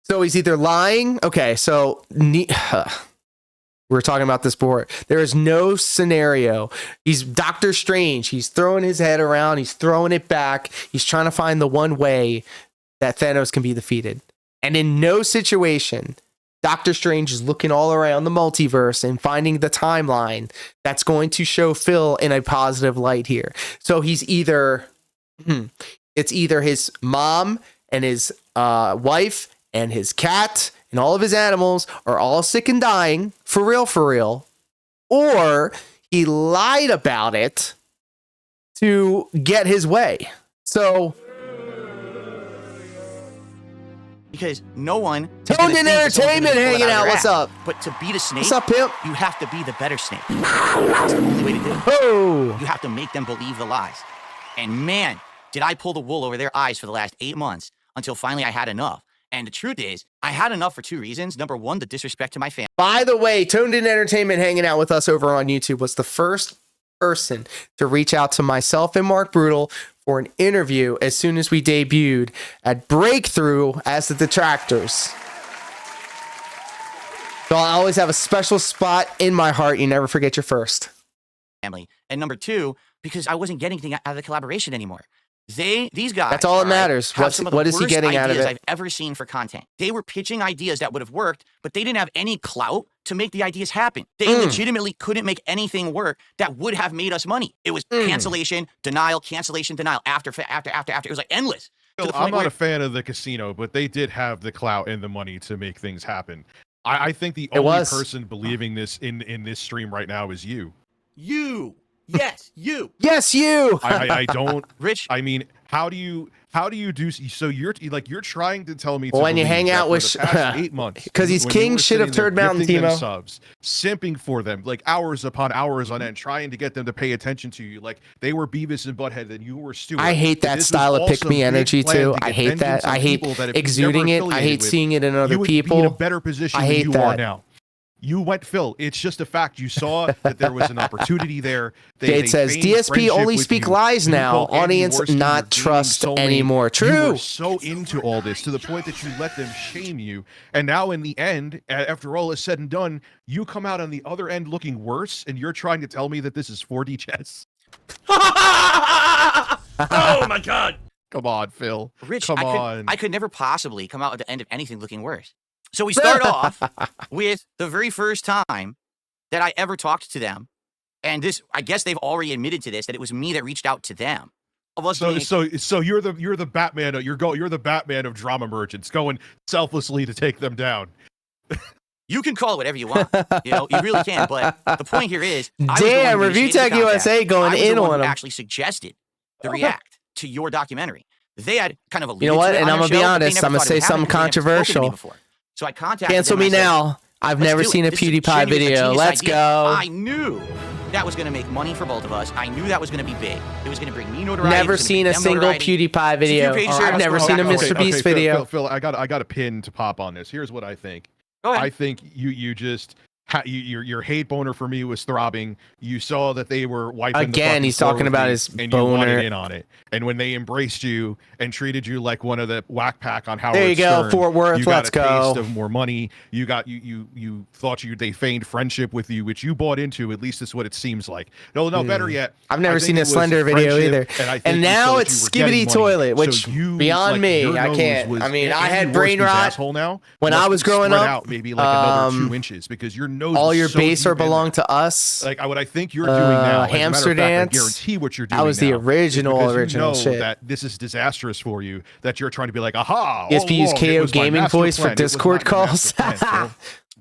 So he's either lying. Okay, so we were talking about this before. There is no scenario. He's Doctor Strange. He's throwing his head around. He's throwing it back. He's trying to find the one way that Thanos can be defeated. And in no situation, Doctor Strange is looking all around the multiverse and finding the timeline that's going to show Phil in a positive light here. So he's either, it's either his mom and his wife and his cat and all of his animals are all sick and dying, for real, or he lied about it to get his way. So because no one Toned in Entertainment hanging out. What's up? But to beat a snake, What's up, pimp? You have to be the better snake. That's the only way to do it. Oh, You have to make them believe the lies. And man, did I pull the wool over their eyes for the last 8 months until finally I had enough. And the truth is, I had enough for 2 reasons. Number one, the disrespect to my family. by the way, Toned in Entertainment hanging out with us over on YouTube was the first person to reach out to myself and Mark Brutal for an interview as soon as we debuted at Breakthrough as the Detractors. So I always have a special spot in my heart. You never forget your first. Family. And number two, because I wasn't getting anything out of the collaboration anymore. These guys. That's all that right, matters. have some of the What is he worst getting out of ideas it? I've ever seen for content. They were pitching ideas that would have worked, but they didn't have any clout to make the ideas happen. They legitimately couldn't make anything work that would have made us money. It was cancellation, denial, cancellation, denial, after. It was like endless. Phil, I'm not a fan of the casino, but they did have the clout and the money to make things happen. I think the only person believing this in this stream right now is you. You. Yes, you. Yes, you. I don't. Rich. I mean, how do you do so? You're trying to tell me Well, when you hang out with the past 8 months, because he's when you king were shit of sitting there Turd Mountain, gifting them Timo. subs, simping for them like hours upon hours on end, trying to get them to pay attention to you like they were Beavis and Butthead and you were Stewart. I hate that style of pick me energy too. I hate that. I hate exuding it. I hate seeing it in other people. You would be in a better position I hate than you are that. now. You went, Phil. It's just a fact. You saw that there was an opportunity there. Jade says feigned DSP friendship only with speak you. lies You now. called Andy Audience Worst your not gaming trust soulmate. anymore. You True. were so into all this to the point that you let them shame you. And now in the end, after all is said and done, you come out on the other end looking worse, and you're trying to tell me that this is 4D chess. Oh my God. Come on, Phil. Rich, Come on. I could never possibly come out at the end of anything looking worse. So we start off with the very first time that I ever talked to them. And this, I guess they've already admitted to this, that it was me that reached out to them. Of us being- So you're the Batman. You're the Batman of drama merchants, going selflessly to take them down. You can call it whatever you want. You really can. But the point here is, Damn, Review Tech USA going in on them. Actually suggested the react to your documentary. They had kind of alluded You know what? to it And on I'm their gonna be show, but they honest. never I'm gonna thought it say would happen something because they never spoken to me controversial. before. So I contacted Cancel them me and I said, now. I've "Let's never do seen it. a This is PewDiePie genuine, video. genius Let's idea." go. I knew that was going to make money for both of us. I knew that was going to be big. It was going to bring me notoriety. Never seen a single PewDiePie video. I've never seen a Mr. Beast video. Phil, I got a pin to pop on this. Here's what I think. Go ahead. I think you just your hate boner for me was throbbing. You saw that they were wiping Again, he's talking about his and boner. you wanted in on it. And when they embraced you and treated you like one of the whack pack on Howard There you go, Stern, Fort Worth, you got let's a go. taste of more money. You got you thought they feigned friendship with you, which you bought into. At least it's what it seems like. No, better yet. I've never I think seen it a was Slender video either. friendship, I think And you now saw that it's you were getting Skibbity money. Toilet, So which you, beyond like, me, your I nose can't. was I mean, I any had worse brain than his rot asshole now. when Must I was spread growing up. out maybe like another 2 inches because your nose. All was your so base are deep in belong there. to us. Like what I think you're doing now, as a matter of Hamster fact, I dance. guarantee what you're doing. That was the now is original because you know shit. that this is disastrous for you. That you're trying to be like, aha. DSP used KO gaming voice for Discord calls.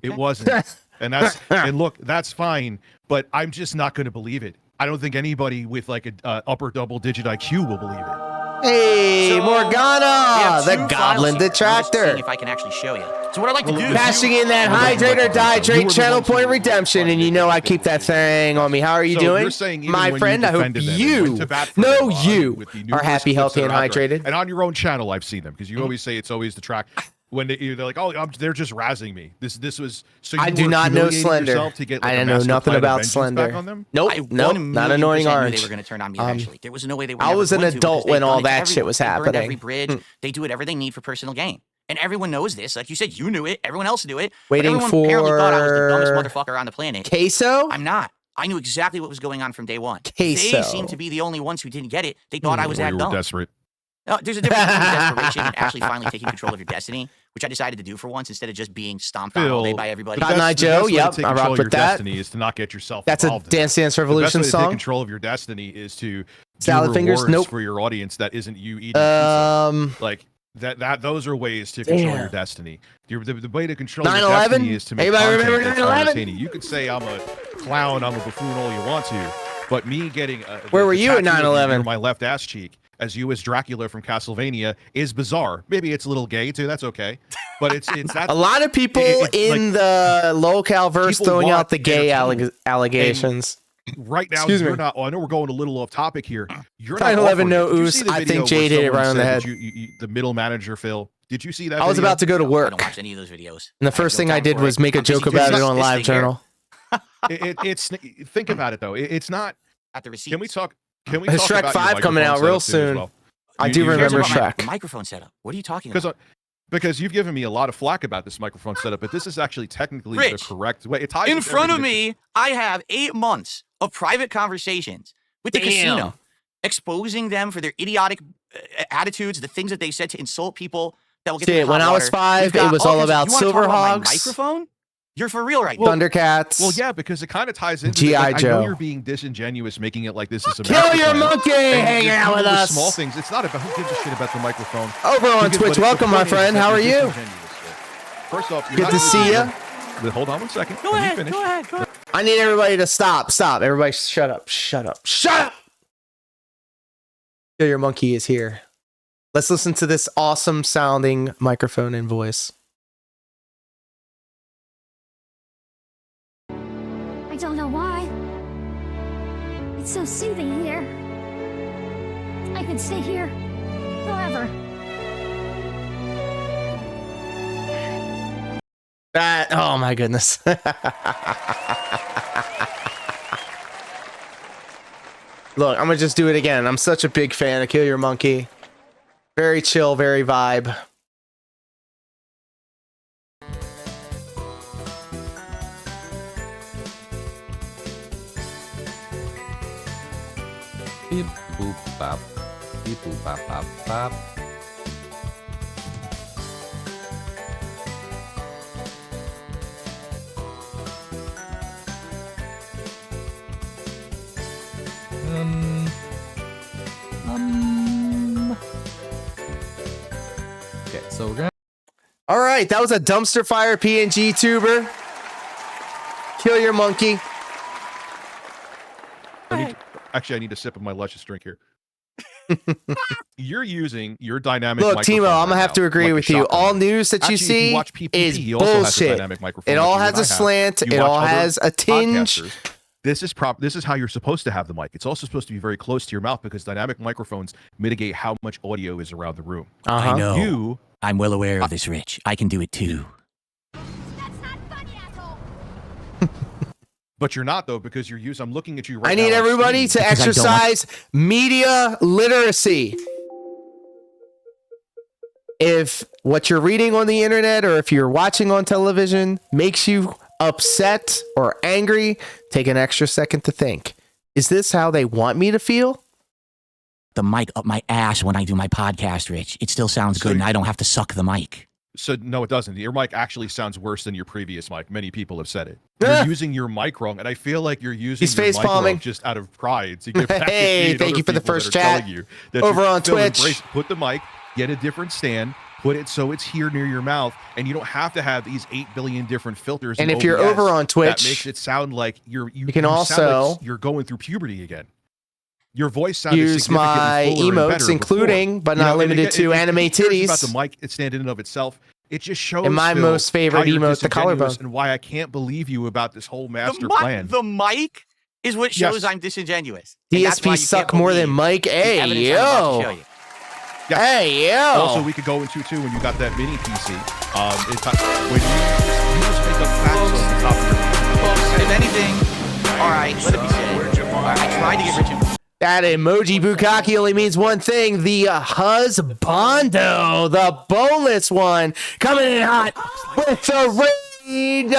It wasn't, and that's and look, that's fine. But I'm just not going to believe it. I don't think anybody with like a upper double-digit IQ will believe it. Hey, So, we Morgana, have the two Goblin files here. I'm just Detractor. seeing if I can actually show you. So what I'd like to do is Passing in that hydrate or dihydrate channel point redemption, and you know I keep that thing on me. How are you So doing, you're saying even my when friend? you I hope defended them and you went to bat for know them you with the are numerous happy, clips healthy, that and are out there. hydrated. And on your own channel, I've seen them because you always say it's always the track. When they're like, oh, they're just razzing me. This was so. You I do were not know humiliating Slender. yourself to get, like, I a know master nothing plan of about vengeance Slender. back on them? Nope, I nope, 1,000,000% not annoying knew orange. They were going to turn on me eventually. There was no way they were. I never was an going to, adult because when they've all done it to that shit everyone. was They burned happening. every bridge. They do whatever they need for personal gain, and everyone knows this. Like you said, you knew it. Everyone else knew it. But Waiting everyone apparently thought I was the dumbest for motherfucker on the planet. Queso. I'm not. I knew exactly what was going on from day one. Queso. They seemed to be the only ones who didn't get it. They thought I was Or that you were dumb. desperate. No, there's a difference between desperation and actually finally taking control of your destiny, which I decided to do for once instead of just being stomped on all day by everybody. Cotton Eye Joe, yep, I rock with your that. destiny is to not get yourself That's a involved in Dance it. Dance The Revolution best way to take song. control of your destiny is to Salad do fingers? rewards Nope. for your audience that isn't you eating pizza. Like that those are ways to control your Damn. destiny. The way to control your 9/11? destiny is to make Anybody content remember that's 9/11? entertaining. You could say I'm a clown, I'm a buffoon all you want to, but me getting Where were you at tattoo of 9/11? near my left ass cheek as you as Dracula from Castlevania is bizarre. Maybe it's a little gay too, that's okay. But it's that A lot of people it's in like, the locale verse people throwing want out the gay entertainment. allegations. right now Excuse you're me. not. I know we're going a little off topic here. You're not 9/11 offering no it. Did you ooze. see the I video think Jay where hit it someone right on the said head. that the middle manager Phil? Did you see that? I was video? about to go to I work, don't watch any of those videos. and the first thing I did was make a joke busy about it doing on this Live thing here. Journal. It's think about it though. It's not. At the receipt. Can we talk? Can we talk Shrek about 5 your coming out microphone real setup too as soon. well? I You- do you guys remember are- Shrek. Microphone setup. What are you talking about? Because you've given me a lot of flack about this microphone setup, but this is actually technically the Rich, correct way. It ties In with front of everything me, I have 8 months of private conversations with the casino, exposing them for their idiotic attitudes, the things that they said to insult people that will get See, them in when hot I was water. 5, We've got it was all all kinds of- about you wanna talk about my Silverhawks. microphone? You're for real right now. Thundercats. Well, yeah, because it kind of ties into G.I. like, I Joe. know you're being disingenuous, making it like this is a Kill master your plan. monkey And hanging you're out dealing with us. Small things. It's not about who gives a shit about the microphone. Over on Because- Twitch. but the Welcome, my point is friend. that How are you're you? disingenuous. First off, you're Good not to see using- you. But hold on one second. Go Let me ahead. finish. Go ahead. Go ahead. I need everybody to stop. Stop. Everybody shut up. Shut up. Shut up. Kill Your Monkey is here. Let's listen to this awesome sounding microphone and voice. I don't know why. It's so soothing here. I could stay here forever. That, oh my goodness. Look, I'm gonna just do it again. I'm such a big fan of Kill Your Monkey. Very chill, very vibe. Beep boop bop. Beep boop bop bop bop. Okay, so we're gonna. All right, that was a dumpster fire PNG tuber. Kill Your Monkey. Actually, I need a sip of my luscious drink here. You're using your dynamic. Look, microphone Timo, I'm right gonna have now, to agree like a with you. shotgun. All news that Actually, you if see watch PPP, is he also has a bullshit. dynamic microphone It like all you has and a I have. slant. You It watch all other has a tinge. podcasters. This is how you're supposed to have the mic. It's also supposed to be very close to your mouth because dynamic microphones mitigate how much audio is around the room. I know. You, I'm well aware of this, Rich. I can do it too. That's not funny, asshole. But you're not though, because you're using. I'm looking at you right I now. need everybody to exercise media literacy. If what you're reading on the internet or if you're watching on television makes you upset or angry, take an extra second to think. Is this how they want me to feel? The mic up my ass when I do my podcast, Rich. It still sounds good, and I don't have to suck the mic. So no, it doesn't. Your mic actually sounds worse than your previous mic. Many people have said it. You're using your mic wrong, and I feel like you're using your mic wrong just out of pride to get back. Hey, thank you for the first chat over on Twitch. Put the mic, get a different stand, put it so it's here near your mouth, and you don't have to have these 8 billion different filters. And if you're over on Twitch, that makes it sound like you can also like you're going through puberty again. Your voice sounded use my emotes, including but not limited to anime titties. About the mic stand in and of itself, it just shows. And my most favorite emote, the collarbone, and why I can't believe you about this whole master plan. The mic is what shows I'm disingenuous. DSP suck more than Mike. Hey yo. Yes. Hey yo. Also, we could go into too when you got that mini PC. When you just make up facts on the top of your. If anything, all right, let it be said. I tried to get Rich. That emoji bukkake only means one thing: the husbando, the boneless one, coming in hot with the raid.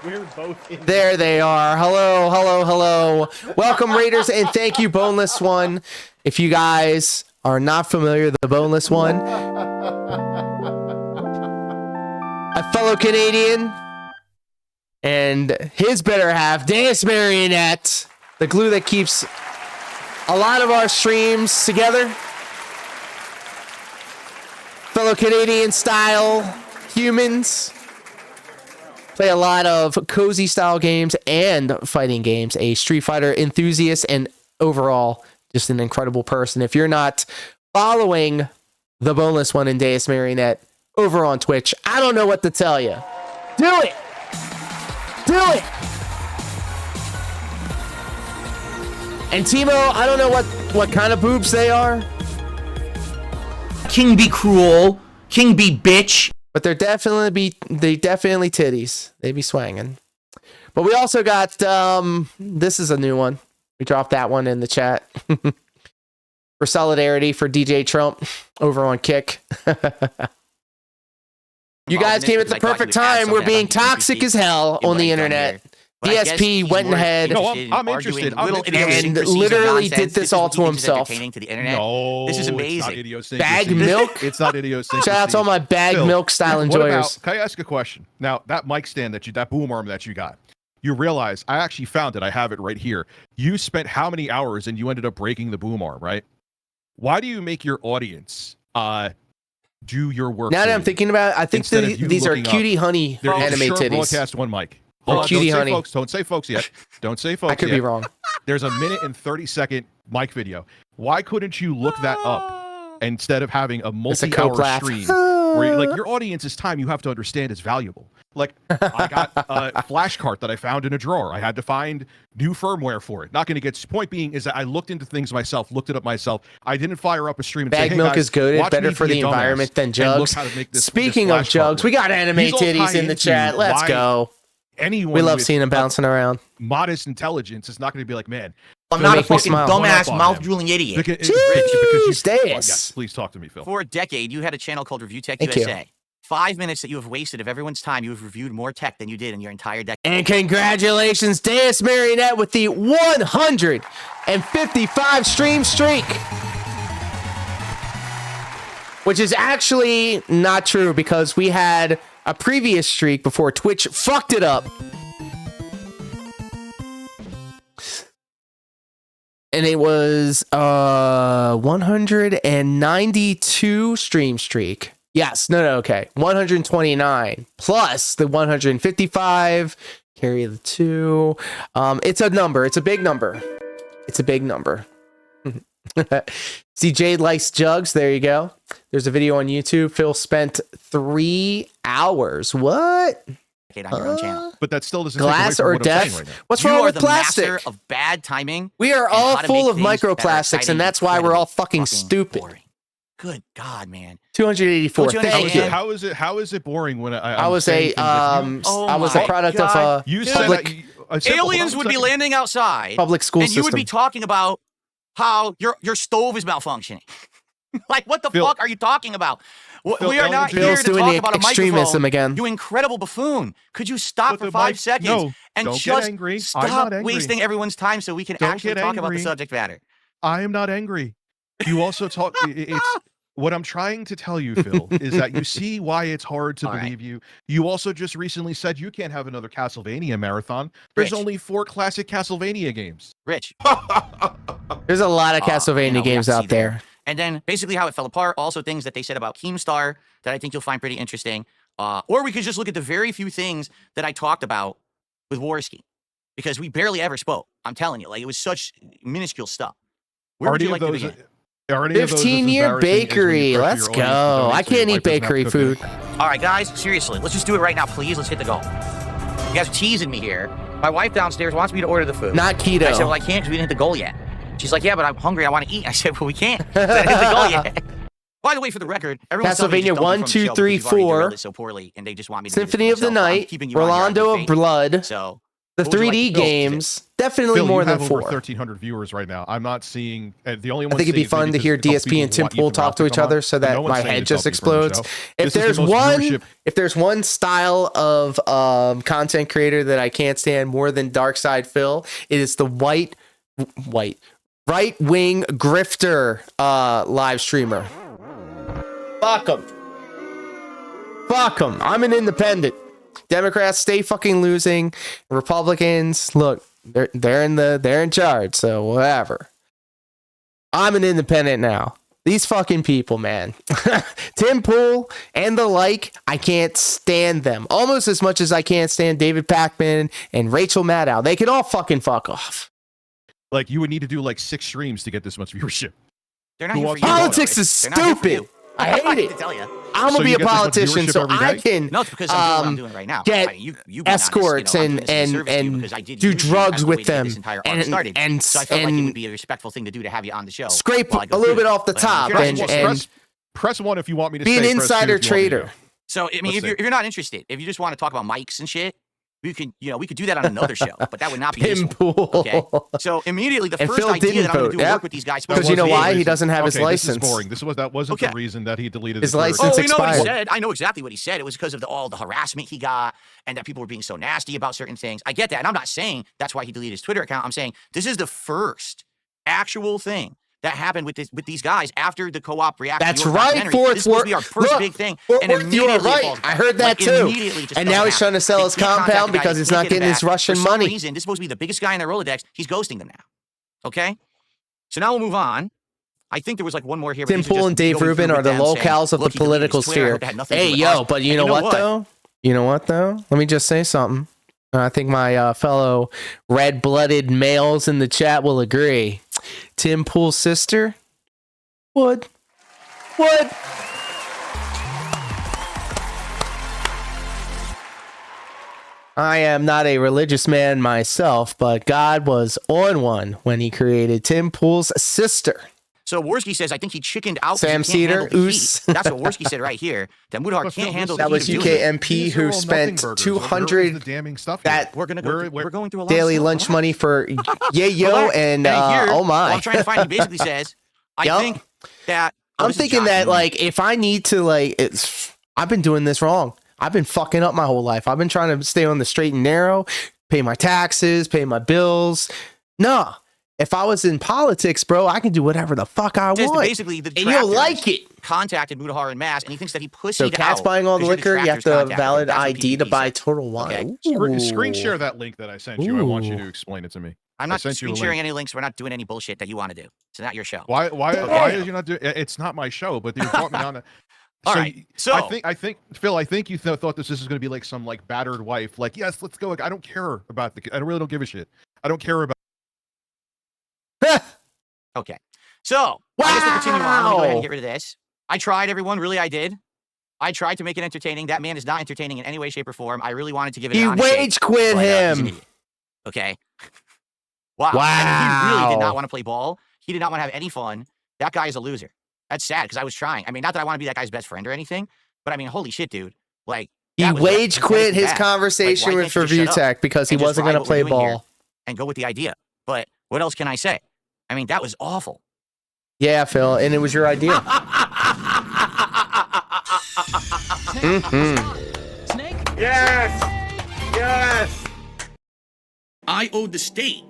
We're both in There they are. Hello, hello, hello. Welcome, Raiders, and thank you, boneless one. If you guys are not familiar with the boneless one, a fellow Canadian. And his better half, Dance Marionette, the glue that keeps a lot of our streams together. Fellow Canadian style humans. Play a lot of cozy style games and fighting games. A Street Fighter enthusiast and overall just an incredible person. If you're not following the boneless one and Deus Marionette over on Twitch, I don't know what to tell you. Do it! Do it! And Timo, I don't know what kind of boobs they are. King be cruel. King be bitch. But they definitely titties. They be swanging. But we also got this is a new one. We dropped that one in the chat. For solidarity for DJ Trump over on Kick. You guys came at the perfect time. We're being toxic as hell on the internet. DSP went ahead I'm interested. And literally did this all to himself. No, this is amazing. Bag milk? It's not idiosyncrasy. Shout out to all my bag milk style enjoyers. Can I ask a question? Now, that mic stand that boom arm that you got, you realize I actually found it. I have it right here. You spent how many hours and you ended up breaking the boom arm, right? Why do you make your audience do your work? Now that I'm thinking about it, I think these are cutie honey anime titties. Broadcast one mic. Cutie honey. Don't say folks yet. Don't say folks yet. I could be wrong. There's a 1 and 30-second mic video. Why couldn't you look that up instead of having a multi-hour stream where your audience's time you have to understand is valuable? Like, I got a flash cart that I found in a drawer. I had to find new firmware for it. Not going to get. Point being is that I looked into things myself, looked it up myself. I didn't fire up a stream and say, Bag hey, milk guys, is goated, better for the environment than jugs. Speaking of jugs, we got anime titties in the chat. Let's go. Anyone we love seeing them bouncing around. Modest intelligence is not going to be like, man, I'm not a fucking dumbass mouth-drooling idiot. Jeez, please talk to me, Phil. For a decade, you had a channel called Review Tech USA. 5 minutes that you have wasted of everyone's time. You have reviewed more tech than you did in your entire decade. And congratulations, Deus Marionette, with the 155 stream streak. Which is actually not true because we had a previous streak before Twitch fucked it up. And it was 192 stream streak. Yes, no, okay. 129 plus the 155. Carry the 2. It's a number. It's a big number. It's a big number. See, Jade likes jugs. There you go. There's a video on YouTube. Phil spent 3 hours. What? On your own channel. But that still doesn't glass take away or from what I'm saying death. right now. What's wrong with plastic? Master of bad timing. We are all full of microplastics, and that's why we're all fucking stupid. Good God, man. 284. Don't you Thank understand? you. How is it boring when I was a I was a product of a you public said that aliens would be landing outside, public school and you would system. be talking about how your stove is malfunctioning. Like, what the fuck are you talking about? We are not here Phil's to doing talk the about a extremism microphone. again. You incredible buffoon. Could you stop for 5 seconds and don't just get angry. I'm stop not angry. wasting everyone's time so we can Don't actually get talk about the angry. subject matter? I am not angry. You also talk. It's what I'm trying to tell you, Phil, is that you see why it's hard to believe you. You also just recently said you can't have another Castlevania marathon. There's only 4 classic Castlevania games. Rich. There's a lot of Castlevania games out there. And then basically how it fell apart. Also things that they said about Keemstar that I think you'll find pretty interesting. Or we could just look at the very few things that I talked about with Worski, because we barely ever spoke. I'm telling you, like, it was such minuscule stuff. Where would you like to begin? 15-year bakery. Let's go. I can't eat bakery food. All right, guys, seriously, let's just do it right now, please. Let's hit the goal. You guys are teasing me here. My wife downstairs wants me to order the food. Not keto. I said, well, I can't because we didn't hit the goal yet. She's like, yeah, but I'm hungry. I want to eat. I said, well, we can't. We didn't hit the goal yet. By the way, for the record, everyone's Castlevania 1, 2, 3, 4. So poorly, and they just want me to Symphony of the Night. Rolando of Blood. So the 3D games. Definitely Phil, more you than have 4. over 1,300 viewers right now. I'm not seeing the only one. I think it'd be fun to hear DSP and Tim Pool talk to each other so that my head just explodes. If there's one style of content creator that I can't stand more than Darkside Phil, it is the right-wing grifter live streamer. Fuck him. Fuck him. I'm an independent. Democrats stay fucking losing. Republicans, look, they're in charge, so whatever. I'm an independent now. These fucking people, man. Tim Pool and the like, I can't stand them. Almost as much as I can't stand David Pakman and Rachel Maddow. They can all fucking fuck off. Like, you would need to do like 6 streams to get this much viewership. They're not here for you. Politics is stupid. I hate it. I'm gonna be a politician, so I can because I'm doing it right now. get you escorts and do drugs with them and so I felt like it would be a respectful thing to do to have you on the show. Scrape a little bit off the top and press 1 if you want me to be an insider trader. So I mean, if you're not interested, if you just want to talk about mics and shit, we could do that on another show, but that would not be useful. Okay. So immediately the first idea that I'm going to do work with these guys because you know why he doesn't have his license. This is boring. That wasn't the reason that he deleted his license. Oh, you know what he said? I know exactly what he said. It was because of all the harassment he got and that people were being so nasty about certain things. I get that, and I'm not saying that's why he deleted his Twitter account. I'm saying this is the first actual thing that happened with these guys after the co-op reaction. That's right, Fourth. This was our first big thing. And you were right. I heard that too. And now he's trying to sell his compound because he's not getting his Russian money. For some reason, this is supposed to be the biggest guy in their Rolodex. He's ghosting them now. Okay? So now we'll move on. I think there was like one more here. Tim Pool and Dave Rubin are the locals of the political sphere. Hey, yo, but you know what though? You know what though? Let me just say something. I think my fellow red-blooded males in the chat will agree. Tim Pool's sister would. I am not a religious man myself, but God was on one when he created Tim Pool's sister. So Worski says, I think he chickened out. Sam Cedar, That's what Worski said right here. That Mudhar can't handle the heat. That was UKMP who spent 200 that we're going through a lot daily of lunch money for Yayo and oh my. I'm trying to find. He basically says, I think that. I'm thinking that like if I need to I've been doing this wrong. I've been fucking up my whole life. I've been trying to stay on the straight and narrow, pay my taxes, pay my bills. No. If I was in politics, bro, I can do whatever the fuck I want. Basically, the and you'll like it. Contacted Mudhar in mass, and he thinks that he pussied out. So Cat's buying all the liquor. You have to valid ID to buy Total Wine. Okay. Screen share that link that I sent you. I want you to explain it to me. I'm not screen sharing any links. We're not doing any bullshit that you want to do. It's not your show. Why are you not doing? It's not my show, but you brought me on it. All right. So I think Phil, I think you thought this is going to be like some like battered wife. Like, yes, let's go. Like, I don't care about I really don't give a shit. I don't care about. Okay. So I guess we'll continue on. Let me go ahead and get rid of this. I tried, everyone. Really, I did. I tried to make it entertaining. That man is not entertaining in any way, shape, or form. I really wanted to give it. He rage quit him. Okay. Wow. I mean, he really did not want to play ball. He did not want to have any fun. That guy is a loser. That's sad because I was trying. I mean, not that I want to be that guy's best friend or anything, but I mean, holy shit, dude. Like, he wage quit his conversation with Review Tech because he wasn't going to play ball. And go with the idea. But what else can I say? I mean, that was awful. Yeah, Phil, and it was your idea. Snake? Yes! Yes! I owed the state.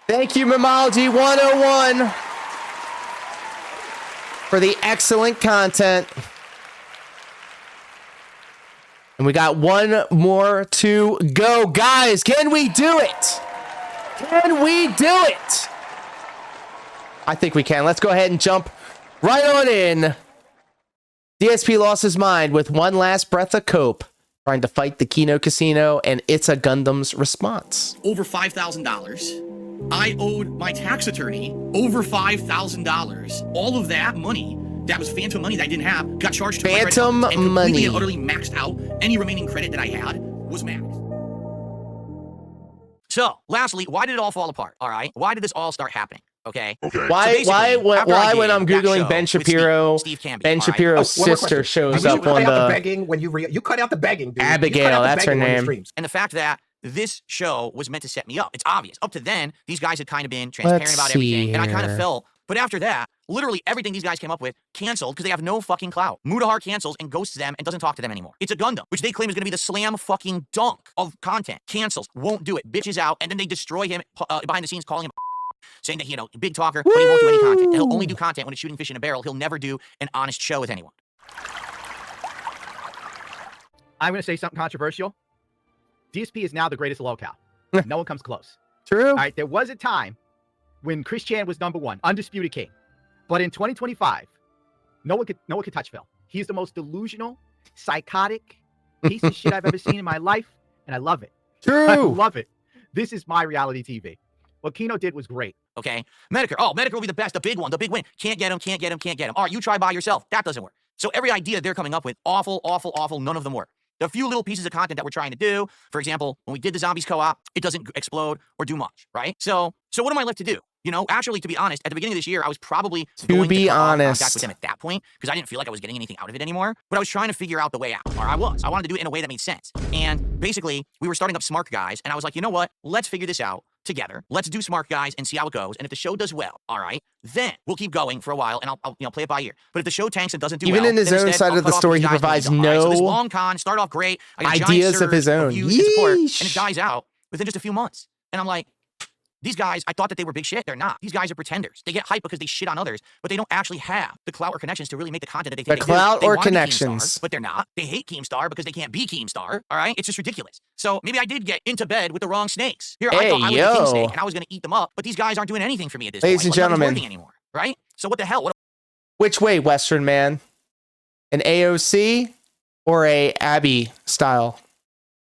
Thank you, Memology 101, for the excellent content. And we got one more to go. Guys, can we do it? Can we do it? I think we can. Let's go ahead and jump right on in. DSP lost his mind with one last breath of cope, trying to fight the Kino Casino and It's a Gundam's response. Over $5,000. I owed my tax attorney over $5,000. All of that money, that was phantom money that I didn't have, got charged to phantom my credit card and money. completely and utterly maxed out. Any remaining credit that I had was maxed. So, lastly, why did it all fall apart? All right, why did this all start happening? Okay. Why when I'm Googling Ben Shapiro, Ben Shapiro's sister shows up on the begging when you cut out the begging, dude. Abigail, that's her name. And the fact that this show was meant to set me up, it's obvious. Up to then, these guys had kind of been transparent about everything, and I kind of felt. But after that, literally everything these guys came up with canceled because they have no fucking clout. Mutahar cancels and ghosts them and doesn't talk to them anymore. It's a Gundam, which they claim is going to be the slam fucking dunk of content. Cancels, won't do it, bitches out, and then they destroy him behind the scenes, calling him saying that, you know, big talker, but he won't do any content. He'll only do content when it's shooting fish in a barrel. He'll never do an honest show with anyone. I'm going to say something controversial. DSP is now the greatest lolcow. No one comes close. True. All right, there was a time when Chris Chan was #1, undisputed king. But in 2025, no one could touch Phil. He's the most delusional, psychotic piece of shit I've ever seen in my life, and I love it. True. I love it. This is my reality TV. What Kino did was great. Okay. Medicare. Oh, Medicare will be the best, the big one, the big win. Can't get him, can't get him, can't get him. All right, you try by yourself. That doesn't work. So every idea they're coming up with, awful, awful, awful, none of them work. The few little pieces of content that we're trying to do, for example, when we did the Zombies co-op, it doesn't explode or do much, right? So what am I left to do? You know, actually, to be honest, at the beginning of this year, I was probably going to cut off contact with them at that point because I didn't feel like I was getting anything out of it anymore. But I was trying to figure out the way out, or I wanted to do it in a way that made sense. And basically, we were starting up Smart Guys, and I was like, you know what? Let's figure this out together. Let's do Smart Guys and see how it goes. And if the show does well, all right, then we'll keep going for a while, and I'll play it by ear. But if the show tanks and doesn't do well, even in his own side of the story, he provides no so this long con, start off great. I got ideas of his own. Support, and it dies out within just a few months. And I'm like, these guys, I thought that they were big shit. They're not. These guys are pretenders. They get hype because they shit on others, but they don't actually have the clout or connections to really make the content that they think the clout or connections. But they're not. They hate Keemstar because they can't be Keemstar. All right? It's just ridiculous. So maybe I did get into bed with the wrong snakes. Here, I thought I was a king snake and I was going to eat them up, but these guys aren't doing anything for me at this point. Ladies and gentlemen. Nothing's working anymore, right? So what the hell? Which way, Western man? An AOC or a Abby style?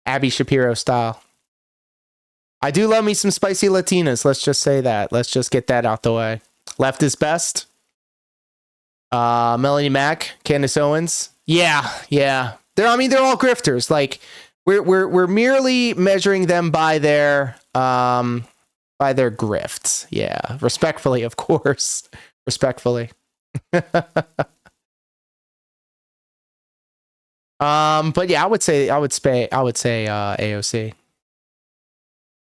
Abby Shapiro style? I do love me some spicy Latinas. Let's just say that. Let's just get that out the way. Left is best. Melanie Mack, Candace Owens. Yeah. They're all grifters. Like we're merely measuring them by their grifts. Yeah, respectfully, of course. Respectfully. But yeah, I would say AOC.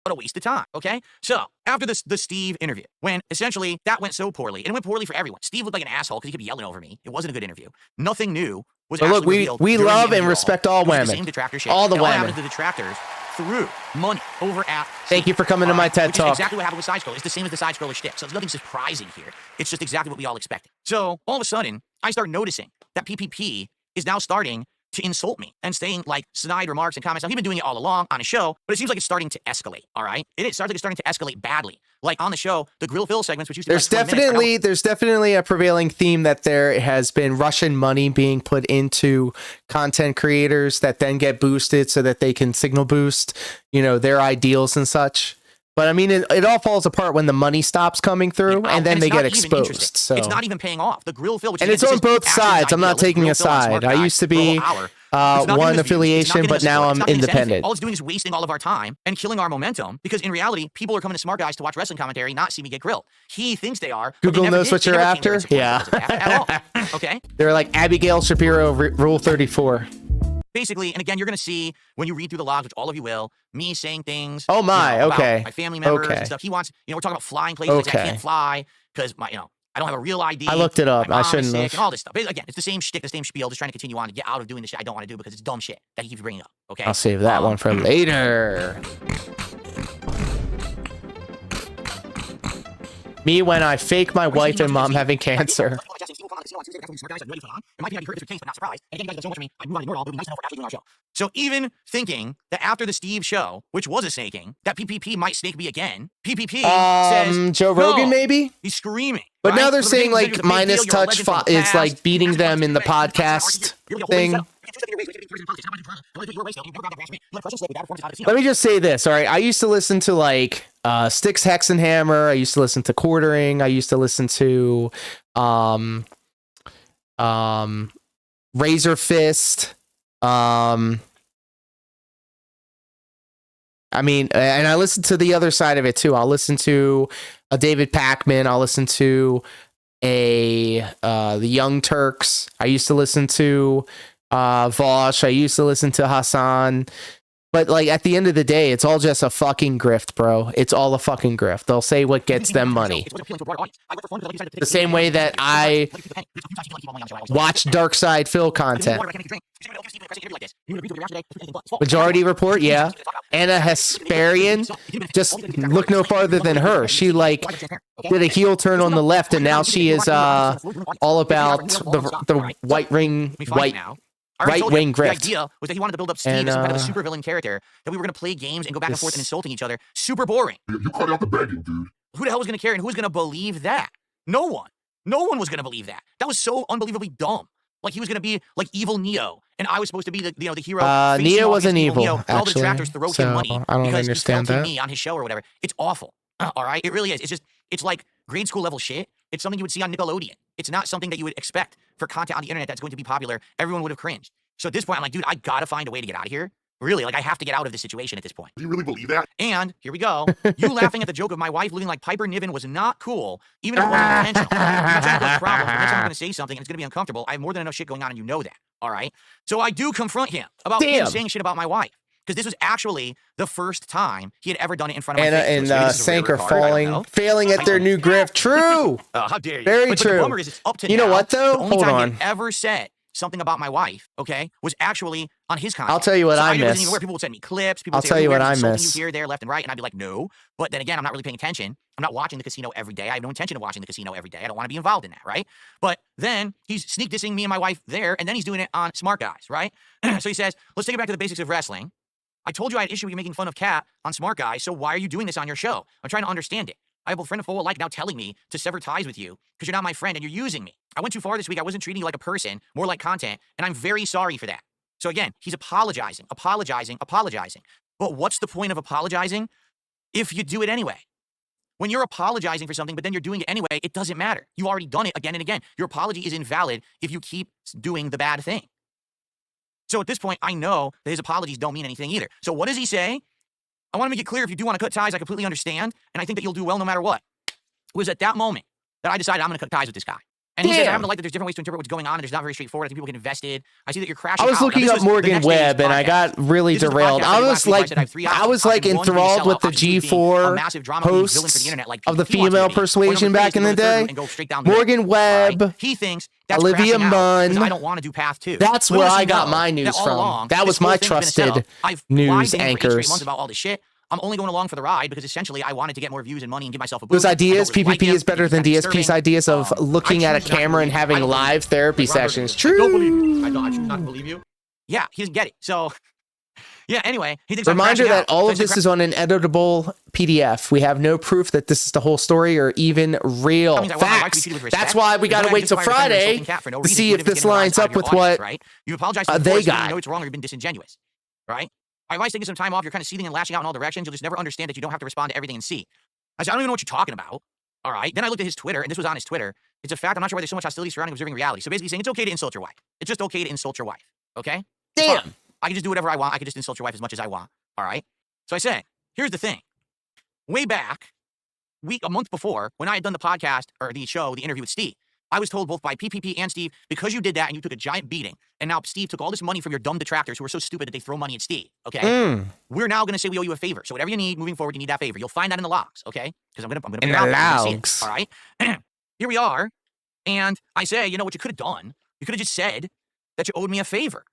What a waste of time, okay? So, after the Steve interview, when essentially that went so poorly, and it went poorly for everyone. Steve looked like an asshole because he kept yelling over me. It wasn't a good interview. Nothing new was but look, we love and respect all women. Same detractor shit. All the women. What happened to the detractors threw money over at Thank you for coming to my TED which Talk. Is exactly what happened with Side Scroller. It's the same as the Side Scroller shtick. So, there's nothing surprising here. It's just exactly what we all expected. So, all of a sudden, I start noticing that PPP is now starting to insult me and saying like snide remarks and comments. Now, he's been doing it all along on his show, but it seems like it's starting to escalate. All right, it starts like it's starting to escalate badly. Like on the show, the Grill Phil segments, which used to there's definitely a prevailing theme that there has been Russian money being put into content creators that then get boosted so that they can signal boost, their ideals and such. But I mean, it all falls apart when the money stops coming through, and then they get it's not even exposed. interesting. So It's not even paying off. The grill Phil, which and is, it's on both sides. I'm not taking a side. I used to be one affiliation, but now I'm independent. All it's doing is wasting all of our time and killing our momentum, because in reality, people are coming to Smart Guys to watch wrestling commentary, not see me get grilled. He thinks they are. Google knows what you're after. Yeah. At all. Okay. They're like Abigail Shapiro, Rule 34. Basically, and again, you're going to see when you read through the logs, which all of you will, me saying things. Oh my, about okay. my family members and stuff. He wants, we're talking about flying places. Like, I can't fly because I don't have a real ID. I looked it up. I shouldn't have. And all this stuff. Again, it's the same shtick, the same spiel, just trying to continue on to get out of doing the shit I don't want to do because it's dumb shit that he keeps bringing up. Okay. I'll save that one for later. Me when I fake my wife and mom having cancer. So even thinking that after the Steve show, which was a snaking, that PPP might snake me again, PPP says Joe Rogan no. maybe? He's screaming. But right? now they're So saying the like minus deal, touch is like beating them in the podcast thing. Let me just say this, all right? I used to listen to like Styx Hexenhammer. I used to listen to Quartering. I used to listen to Razor Fist. I mean, and I listen to the other side of it too. I'll listen to a David Pacman. I'll listen to the Young Turks. I used to listen to Vosh. I used to listen to Hassan. But like at the end of the day, it's all just a fucking grift, bro. It's all a fucking grift. They'll say what gets them money. The same way that I watch Dark Side Phil content. Majority Report, yeah. Anna Hesperian, just look no farther than her. She like did a heel turn on the left, and now she is all about the right-wing grift. The idea was that he wanted to build up Steve as some kind of a supervillain character, that we were going to play games and go back and forth and insulting each other. Super boring. You cut out the begging, dude. Who the hell was going to care, and who was going to believe that? No one. No one was going to believe that. That was so unbelievably dumb. Like he was going to be like evil Neo, and I was supposed to be the hero. Neo wasn't evil, Neo, actually. All the detractors throw him money I don't because understand he's that. me on his show or whatever. It's awful. All right, it really is. It's like grade school level shit. It's something you would see on Nickelodeon. It's not something that you would expect for content on the internet that's going to be popular. Everyone would have cringed. So at this point, I'm like, dude, I gotta find a way to get out of here. Really, like I have to get out of this situation at this point. Do you really believe that? And here we go. You laughing at the joke of my wife looking like Piper Niven was not cool, even if it wasn't intentional. You're trying to problem. Next time I'm going to say something, and it's going to be uncomfortable. I have more than enough shit going on, and you know that. All right. So I do confront him about him saying shit about my wife, because this was actually the first time he had ever done it in front of my face. And Sanker failing at their new grift. True. How dare you? Very but true. The bummer is it's up to you now, know what though? The only Hold time on. he ever said something about my wife, okay, was actually on his content. I'll tell you what I wasn't miss. even aware. People would send me clips. People I'll would say, tell you what I insulting miss. You here, there, left, and right, and I'd be like, no. But then again, I'm not really paying attention. I'm not watching the casino every day. I have no intention of watching the casino every day. I don't want to be involved in that, right? But then he's sneak dissing me and my wife there, and then he's doing it on Smart Guys, right? So he says, let's take it back to the basics of wrestling. I told you I had issue with you making fun of Kat on Smart Guys, so why are you doing this on your show? I'm trying to understand it. I have a friend of full life now telling me to sever ties with you because you're not my friend and you're using me. I went too far this week. I wasn't treating you like a person, more like content, and I'm very sorry for that. So again, he's apologizing. But what's the point of apologizing if you do it anyway? When you're apologizing for something, but then you're doing it anyway, it doesn't matter. You've already done it again and again. Your apology is invalid if you keep doing the bad thing. So at this point, I know that his apologies don't mean anything either. So what does he say? I want to make it clear, if you do want to cut ties, I completely understand, and I think that you'll do well no matter what. It was at that moment that I decided I'm going to cut ties with this guy. And he says, I happen to like that there's different ways to interpret what's going on, and there's not very straightforward. I think people get invested. I see that you're crashing I was looking up Morgan Webb, and I got really derailed. I was like enthralled with the G4 hosts of the female persuasion back in the day. Morgan Webb, he thinks Olivia Munn. I don't want to do path 2. That's where I got my news from. That was my trusted news anchors. About all this shit. I'm only going along for the ride because essentially I wanted to get more views and money and give myself a boost. Those ideas, PPP is better than DSP's ideas of looking at a camera and having live therapy sessions. True. I don't believe you. I choose not to believe you. Yeah, he doesn't get it. So, yeah, anyway. He thinks Reminder that all of this is on an editable PDF. We have no proof that this is the whole story or even real facts. That's why we got to wait till Friday to see if this lines up with what you apologize they got. You know it's wrong or you've been disingenuous, right? My wife's taking some time off. You're kind of seething and lashing out in all directions. You'll just never understand that you don't have to respond to everything and see. I said, I don't even know what you're talking about. All right. Then I looked at his Twitter, and this was on his Twitter. It's a fact. I'm not sure why there's so much hostility surrounding observing reality. So basically saying it's okay to insult your wife. It's just okay to insult your wife. Okay? Damn. Fine. I can just do whatever I want. I can just insult your wife as much as I want. All right? So I said, here's the thing. Way back, a month before, when I had done the podcast, or the show, the interview with Steve, I was told both by PPP and Steve, because you did that and you took a giant beating, and now Steve took all this money from your dumb detractors who are so stupid that they throw money at Steve, okay? We're now going to say we owe you a favor. So whatever you need moving forward, you need that favor. You'll find that in the logs, okay? Because I'm going to put it out there. Logs. All right? Here we are, and I say, you know what you could have done? You could have just said that you owed me a favor,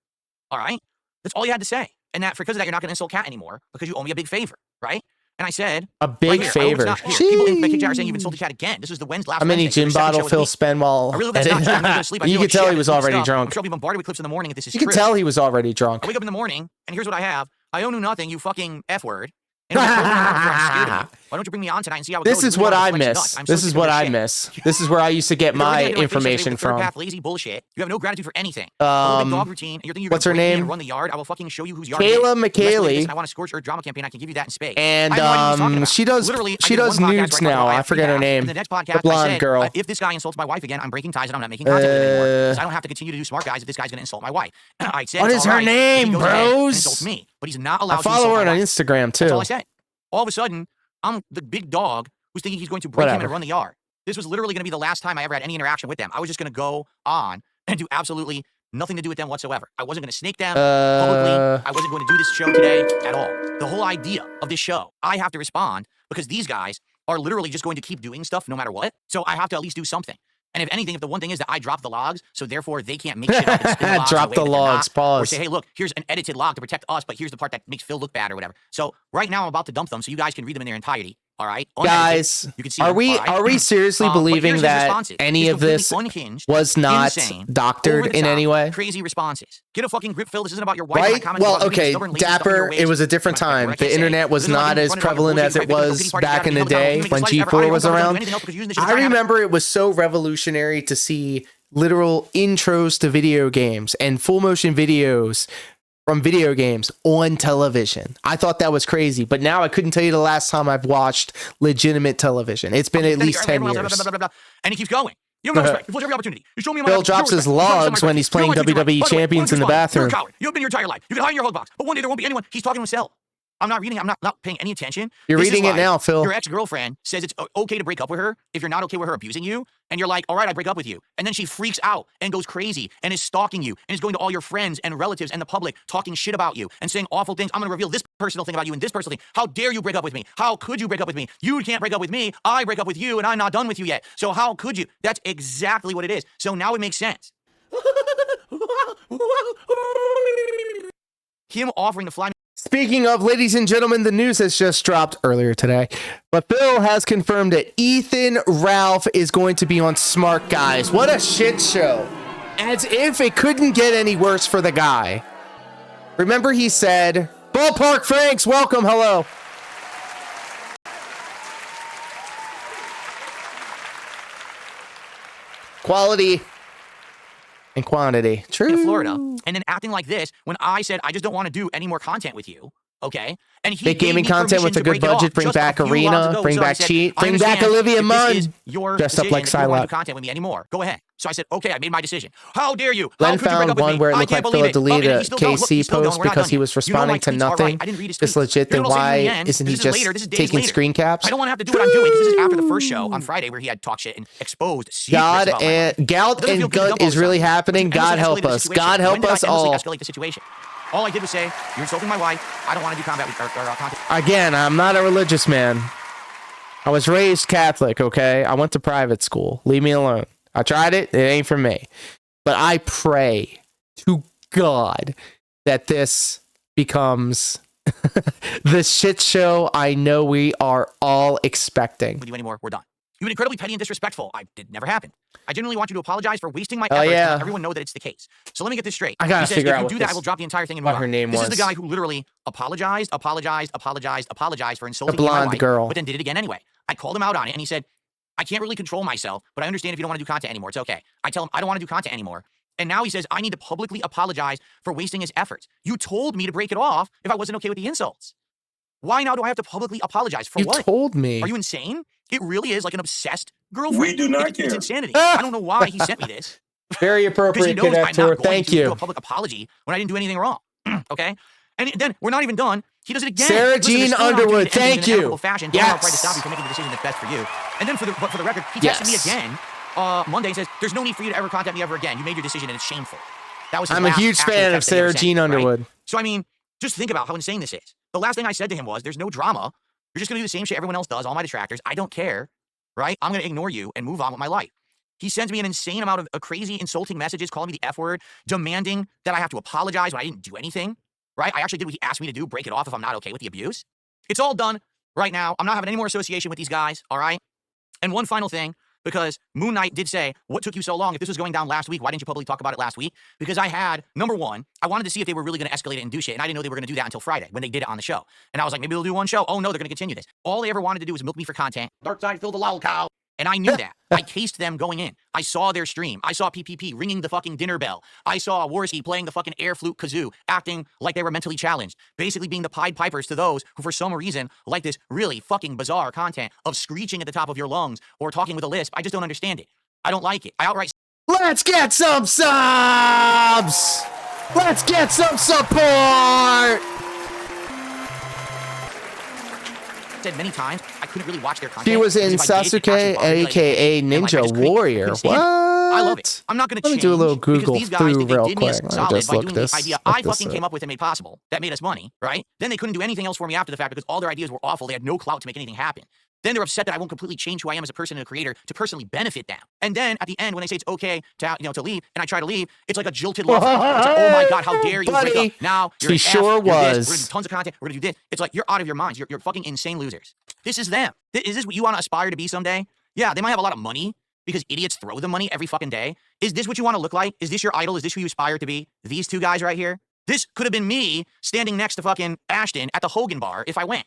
all right? That's all you had to say. And that because of that, you're not going to insult Cat anymore because you owe me a big favor, right? And I said, a big favor. People in my kick are saying you've insulted Cat again. This was the Wednesday last How many Wednesday. gin bottle Phil spend while I really hope that's not true. I'm not going to sleep. you could tell he was already drunk. I'm sure I'll be bombarded with clips in the morning if this is you true. could tell he was already drunk. I wake up in the morning, and here's what I have. I owe you nothing, you fucking F word. And I'm scared of you. Why don't you bring me on tonight and see how it goes? This is what I miss. This is what I miss. This is where I used to get my information from. Path, lazy bullshit. You have no gratitude for anything. Dog routine. And you're thinking you're what's her name? Run the yard. I will fucking show you who's yard. Kayla McKaylee. I want to scorch her drama campaign. I can give you that in spades. And she does nudes now. I forget her name. The next podcast, the blonde girl. If this guy insults my wife again, I'm breaking ties and I'm not making content with him anymore. Because I don't have to continue to do smart guys if this guy's going to insult my wife. I said, what is her name, bros? Insults me, but he's not allowed I follow her on Instagram too. That's all I said. All of a sudden, I'm the big dog who's thinking he's going to break him and run the yard. This was literally going to be the last time I ever had any interaction with them. I was just going to go on and do absolutely nothing to do with them whatsoever. I wasn't going to snake them publicly. I wasn't going to do this show today at all. The whole idea of this show, I have to respond because these guys are literally just going to keep doing stuff no matter what. So I have to at least do something. And if anything, if the one thing is that I drop the logs, so therefore they can't make shit up and spin the logs drop the logs, pause. Or say, hey, look, here's an edited log to protect us, but here's the part that makes Phil look bad or whatever. So right now I'm about to dump them so you guys can read them in their entirety. All right, guys, you can see are we seriously believing that any of this was not doctored in any way? Crazy responses. Get a fucking grip, Phil. This isn't about your wife. Right? Well, okay, Dapper. It was a different time. The internet was not as prevalent as it was back in the day when G4 was around. I remember it was so revolutionary to see literal intros to video games and full motion videos from video games on television. I thought that was crazy, but now I couldn't tell you the last time I've watched legitimate television. It's been at least 10 years. And he keeps going. You have no respect. You every opportunity. You show me Bill drops his logs when he's playing WWE Champions in the bathroom. You're a coward. You've been your entire life. You can hide in your hug box, but one day there won't be anyone. He's talking to himself. I'm not reading. I'm not paying any attention. You're reading it now, Phil. Your ex-girlfriend says it's okay to break up with her if you're not okay with her abusing you, and you're like, all right, I break up with you. And then she freaks out and goes crazy and is stalking you and is going to all your friends and relatives and the public talking shit about you and saying awful things. I'm going to reveal this personal thing about you and this personal thing. How dare you break up with me? How could you break up with me? You can't break up with me. I break up with you, and I'm not done with you yet. So how could you? That's exactly what it is. So now it makes sense. Him offering to fly me. Speaking of, ladies and gentlemen, the news has just dropped earlier today, but Phil has confirmed that Ethan Ralph is going to be on Smart Guys. What a shit show. As if it couldn't get any worse for the guy. Remember he said, Ballpark Franks, welcome, hello. Quality and quantity. True. In Florida, and then acting like this when I said I just don't want to do any more content with you. Okay, and he big gaming content with a good budget. Bring back Arena. Bring back Cheat. Bring back Olivia Munn. Dressed up like Psylocke. Content with me anymore. Go ahead. So I said, okay, I made my decision. How dare you? Len found one where it looked like Phil deleted a KC post because he was responding to nothing. It's legit. Then why isn't he just taking screen caps? I don't want to have to do what I'm doing because this is after the first show on Friday where he had talk shit and exposed God and Gout and Gut is really happening. God help us. God help us all. Escalate the situation. All I did was say, you're insulting my wife. I don't want to do combat or content. Again, I'm not a religious man. I was raised Catholic, okay? I went to private school. Leave me alone. I tried it. It ain't for me. But I pray to God that this becomes the shit show I know we are all expecting. With you anymore, we're done. You've been incredibly petty and disrespectful. It never happened. I genuinely want you to apologize for wasting my efforts to let everyone know that it's the case. So let me get this straight. I gotta figure out if you do that, I will drop the entire thing and move on. Her name this was. Is the guy who literally apologized for insulting the blonde my wife, girl. but then did it again anyway. I called him out on it, and he said, I can't really control myself, but I understand if you don't want to do content anymore. It's okay. I tell him I don't want to do content anymore. And now he says, I need to publicly apologize for wasting his efforts. You told me to break it off if I wasn't okay with the insults. Why now do I have to publicly apologize? For what? You told me. Are you insane? It really is like an obsessed girlfriend. We do not care. It's insanity. I don't know why he sent me this. Very Because he appropriate, knows Cadet I'm Tour. not going Thank to do you. a public apology when I didn't do anything wrong. Okay? And then we're not even done. He does it again. Sarah Listen, Jean there's still an Underwood, opportunity to end thank it in an you. amicable fashion. Yes. Don't try to stop you from making the decision that's best for you. And then for the record, he texted me again Monday and says, there's no need for you to ever contact me ever again. You made your decision and it's shameful. That was his I'm a last huge actual fan of text that he ever Sarah sent, Jean right? Underwood. So, I mean, just think about how insane this is. The last thing I said to him was, there's no drama. You're just going to do the same shit everyone else does, all my detractors. I don't care, right? I'm going to ignore you and move on with my life. He sends me an insane amount of crazy, insulting messages, calling me the F word, demanding that I have to apologize when I didn't do anything, right? I actually did what he asked me to do, break it off if I'm not okay with the abuse. It's all done right now. I'm not having any more association with these guys, all right? And one final thing, because Moon Knight did say, what took you so long? If this was going down last week, why didn't you publicly talk about it last week? Because I had, number one, I wanted to see if they were really going to escalate it and do shit, and I didn't know they were going to do that until Friday when they did it on the show. And I was like, maybe they'll do one show. Oh, no, they're going to continue this. All they ever wanted to do was milk me for content. Darkseid filled the lol cow. And I knew that. I cased them going in. I saw their stream. I saw PPP ringing the fucking dinner bell. I saw Warski playing the fucking air flute kazoo, acting like they were mentally challenged, basically being the Pied Pipers to those who for some reason like this really fucking bizarre content of screeching at the top of your lungs or talking with a lisp. I just don't understand it. I don't like it. I outright... Let's get some subs! Let's get some support! said many times, I couldn't really watch their content. She was in because if I did, Sasuke, it actually aka bothered me, like, Ninja I just couldn't Warrior. stand it. What? I love it. I'm not going to Let change. me do a little because Google these guys through think they real did me a quick. Let me solid just by look doing this. the idea look I this fucking up. came up with and made possible. That made us money, right? Then they couldn't do anything else for me after the fact because all their ideas were awful. They had no clout to make anything happen. Then they're upset that I won't completely change who I am as a person and a creator to personally benefit them. And then at the end, when they say it's okay to, to leave, and I try to leave, it's like a jilted love. It's like, oh my God, how dare you break up? Now you're She an sure F, you're this, was. we're gonna do tons of content. We're gonna do this. It's like you're out of your minds. You're fucking insane losers. This is them. Is this what you want to aspire to be someday? Yeah, they might have a lot of money because idiots throw them money every fucking day. Is this what you want to look like? Is this your idol? Is this who you aspire to be? These two guys right here? This could have been me standing next to fucking Ashton at the Hogan bar if I went.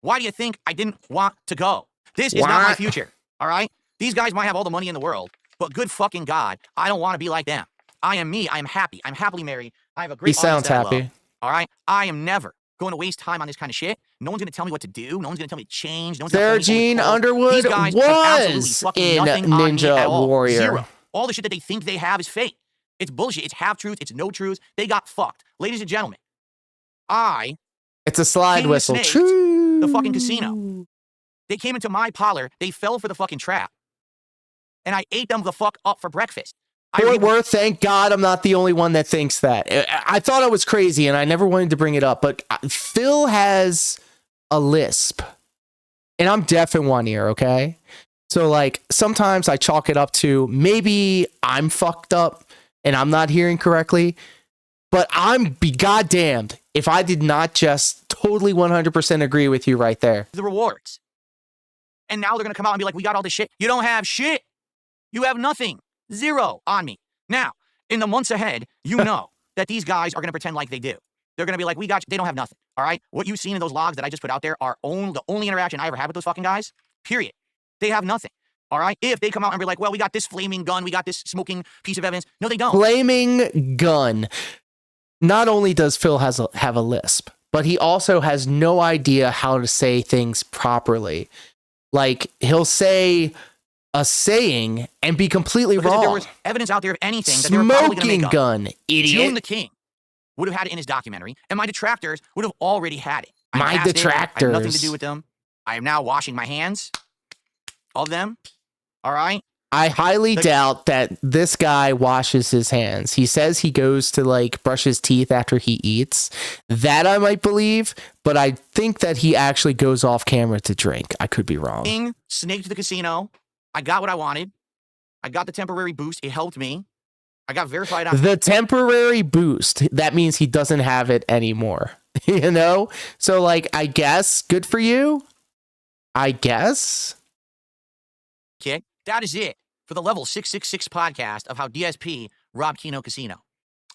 Why do you think I didn't want to go? This is not my future, all right? These guys might have all the money in the world, but good fucking God, I don't want to be like them. I am me. I am happy. I'm happily married. I have a great He sounds audience that I happy. love, all right? I am never going to waste time on this kind of shit. No one's going to tell me what to do. No one's going to tell me to change. No one's Sarah gonna tell me Jean what to Underwood These guys have absolutely was fucking in nothing on me at Ninja all. Warrior. Zero. All the shit that they think they have is fake. It's bullshit. It's half-truth. It's no truth. They got fucked. Ladies and gentlemen, It's a slide King whistle. snaked Choo. the fucking casino. They came into my parlor. They fell for the fucking trap. And I ate them the fuck up for breakfast. Fort Worth, thank God I'm not the only one that thinks that. I thought I was crazy and I never wanted to bring it up, but Phil has a lisp. And I'm deaf in one ear, okay? So, like, sometimes I chalk it up to maybe I'm fucked up and I'm not hearing correctly, but I'm be goddamned if I did not just totally 100% agree with you right there. The rewards. And now they're going to come out and be like, we got all this shit. You don't have shit. You have nothing. Zero on me. Now, in the months ahead, you know that these guys are going to pretend like they do. They're going to be like, we got you. They don't have nothing. All right? What you've seen in those logs that I just put out there are the only interaction I ever had with those fucking guys. Period. They have nothing. All right? If they come out and be like, well, we got this flaming gun. We got this smoking piece of evidence. No, they don't. Flaming gun. Not only does Phil have a lisp, but he also has no idea how to say things properly. Like, he'll say a saying and be completely because wrong. if there was evidence out there of anything that they were probably going to Smoking make up, gun, idiot. June the King would have had it in his documentary, and my detractors would have already had it. I'm My past it. I have nothing to detractors. do with them. I am now washing my hands of them. All right? I highly doubt that this guy washes his hands. He says he goes to like brush his teeth after he eats. That I might believe, but I think that he actually goes off camera to drink. I could be wrong. King snaked the casino. I got what I wanted. I got the temporary boost. It helped me. I got verified on The temporary boost, that means he doesn't have it anymore. You know? So like, I guess good for you. I guess. kick. That is it for the Level 666 podcast of how DSP robbed Kino Casino.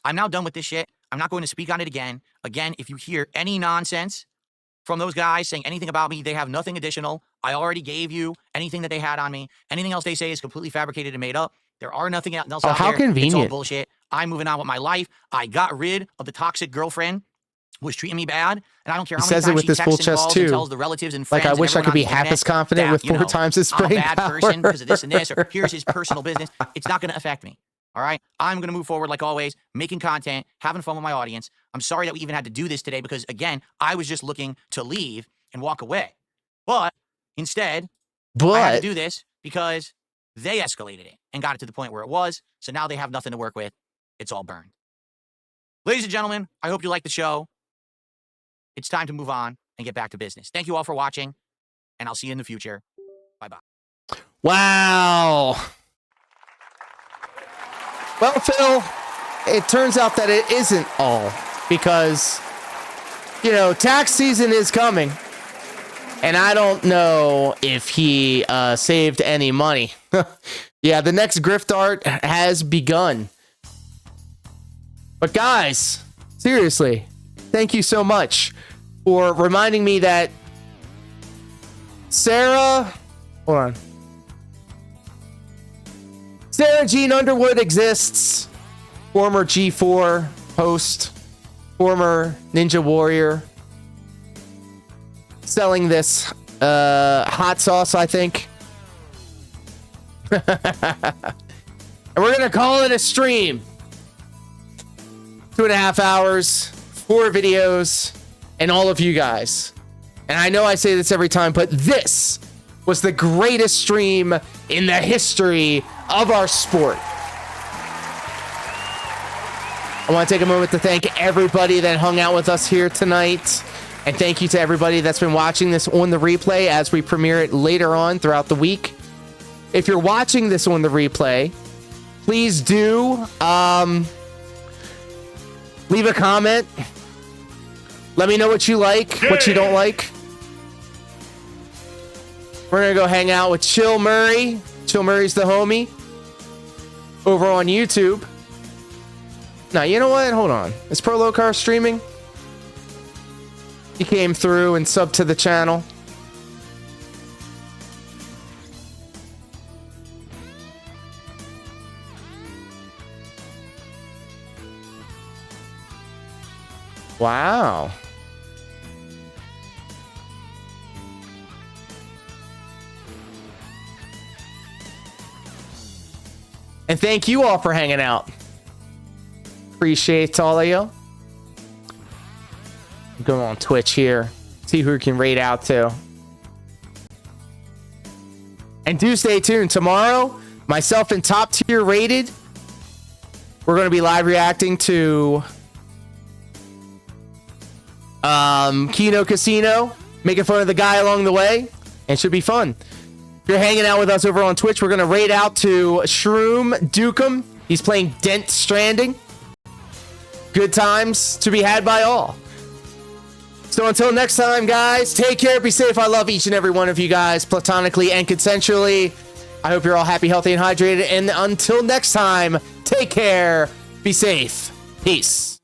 I'm now done with this shit. I'm not going to speak on it again. Again, if you hear any nonsense from those guys saying anything about me, they have nothing additional. I already gave you anything that they had on me. Anything else they say is completely fabricated and made up. There are nothing else out how there. It's all convenient. bullshit. I'm moving on with my life. I got rid of the toxic girlfriend who was treating me bad, and I don't care how He many says it times with she his full texts and chest calls too. and tells the relatives and friends. Like, I wish I could be and everyone on the half as internet confident that, with you 4 know, times his I'm a brain bad power. person because of this and this, or here's his personal business. It's not going to affect me. All right, I'm going to move forward like always, making content, having fun with my audience. I'm sorry that we even had to do this today because, again, I was just looking to leave and walk away. But instead, I had to do this because they escalated it and got it to the point where it was. So now they have nothing to work with. It's all burned. Ladies and gentlemen, I hope you liked the show. It's time to move on and get back to business. Thank you all for watching, and I'll see you in the future. Bye-bye. Wow. Well, Phil, it turns out that it isn't all because, you know, tax season is coming. And I don't know if he saved any money. Yeah, the next grift art has begun. But guys, seriously, thank you so much for reminding me that Sarah Jean Underwood exists. Former G4 host, former Ninja Warrior, selling this hot sauce, I think. And we're gonna call it a stream. 2.5 hours, 4 videos, and all of you guys. And I know I say this every time, but this was the greatest stream in the history of our sport. I want to take a moment to thank everybody that hung out with us here tonight. And thank you to everybody that's been watching this on the replay as we premiere it later on throughout the week. If you're watching this on the replay, please do leave a comment. Let me know what you like, what you don't like. We're going to go hang out with Chill Murray. Chill Murray's the homie over on YouTube. Now, you know what? Hold on. Is Pro Locar streaming? He came through and subbed to the channel. Wow. And thank you all for hanging out. Appreciate all of you. Go on Twitch here. See who we can raid out to. And do stay tuned. Tomorrow, myself and Top Tier Rated, we're going to be live reacting to Kino Casino, making fun of the guy along the way. And it should be fun. If you're hanging out with us over on Twitch, we're going to raid out to Shroom Dukem. He's playing Dent Stranding. Good times to be had by all. So until next time, guys, take care, be safe. I love each and every one of you guys, platonically and consensually. I hope you're all happy, healthy, and hydrated. And until next time, take care, be safe. Peace.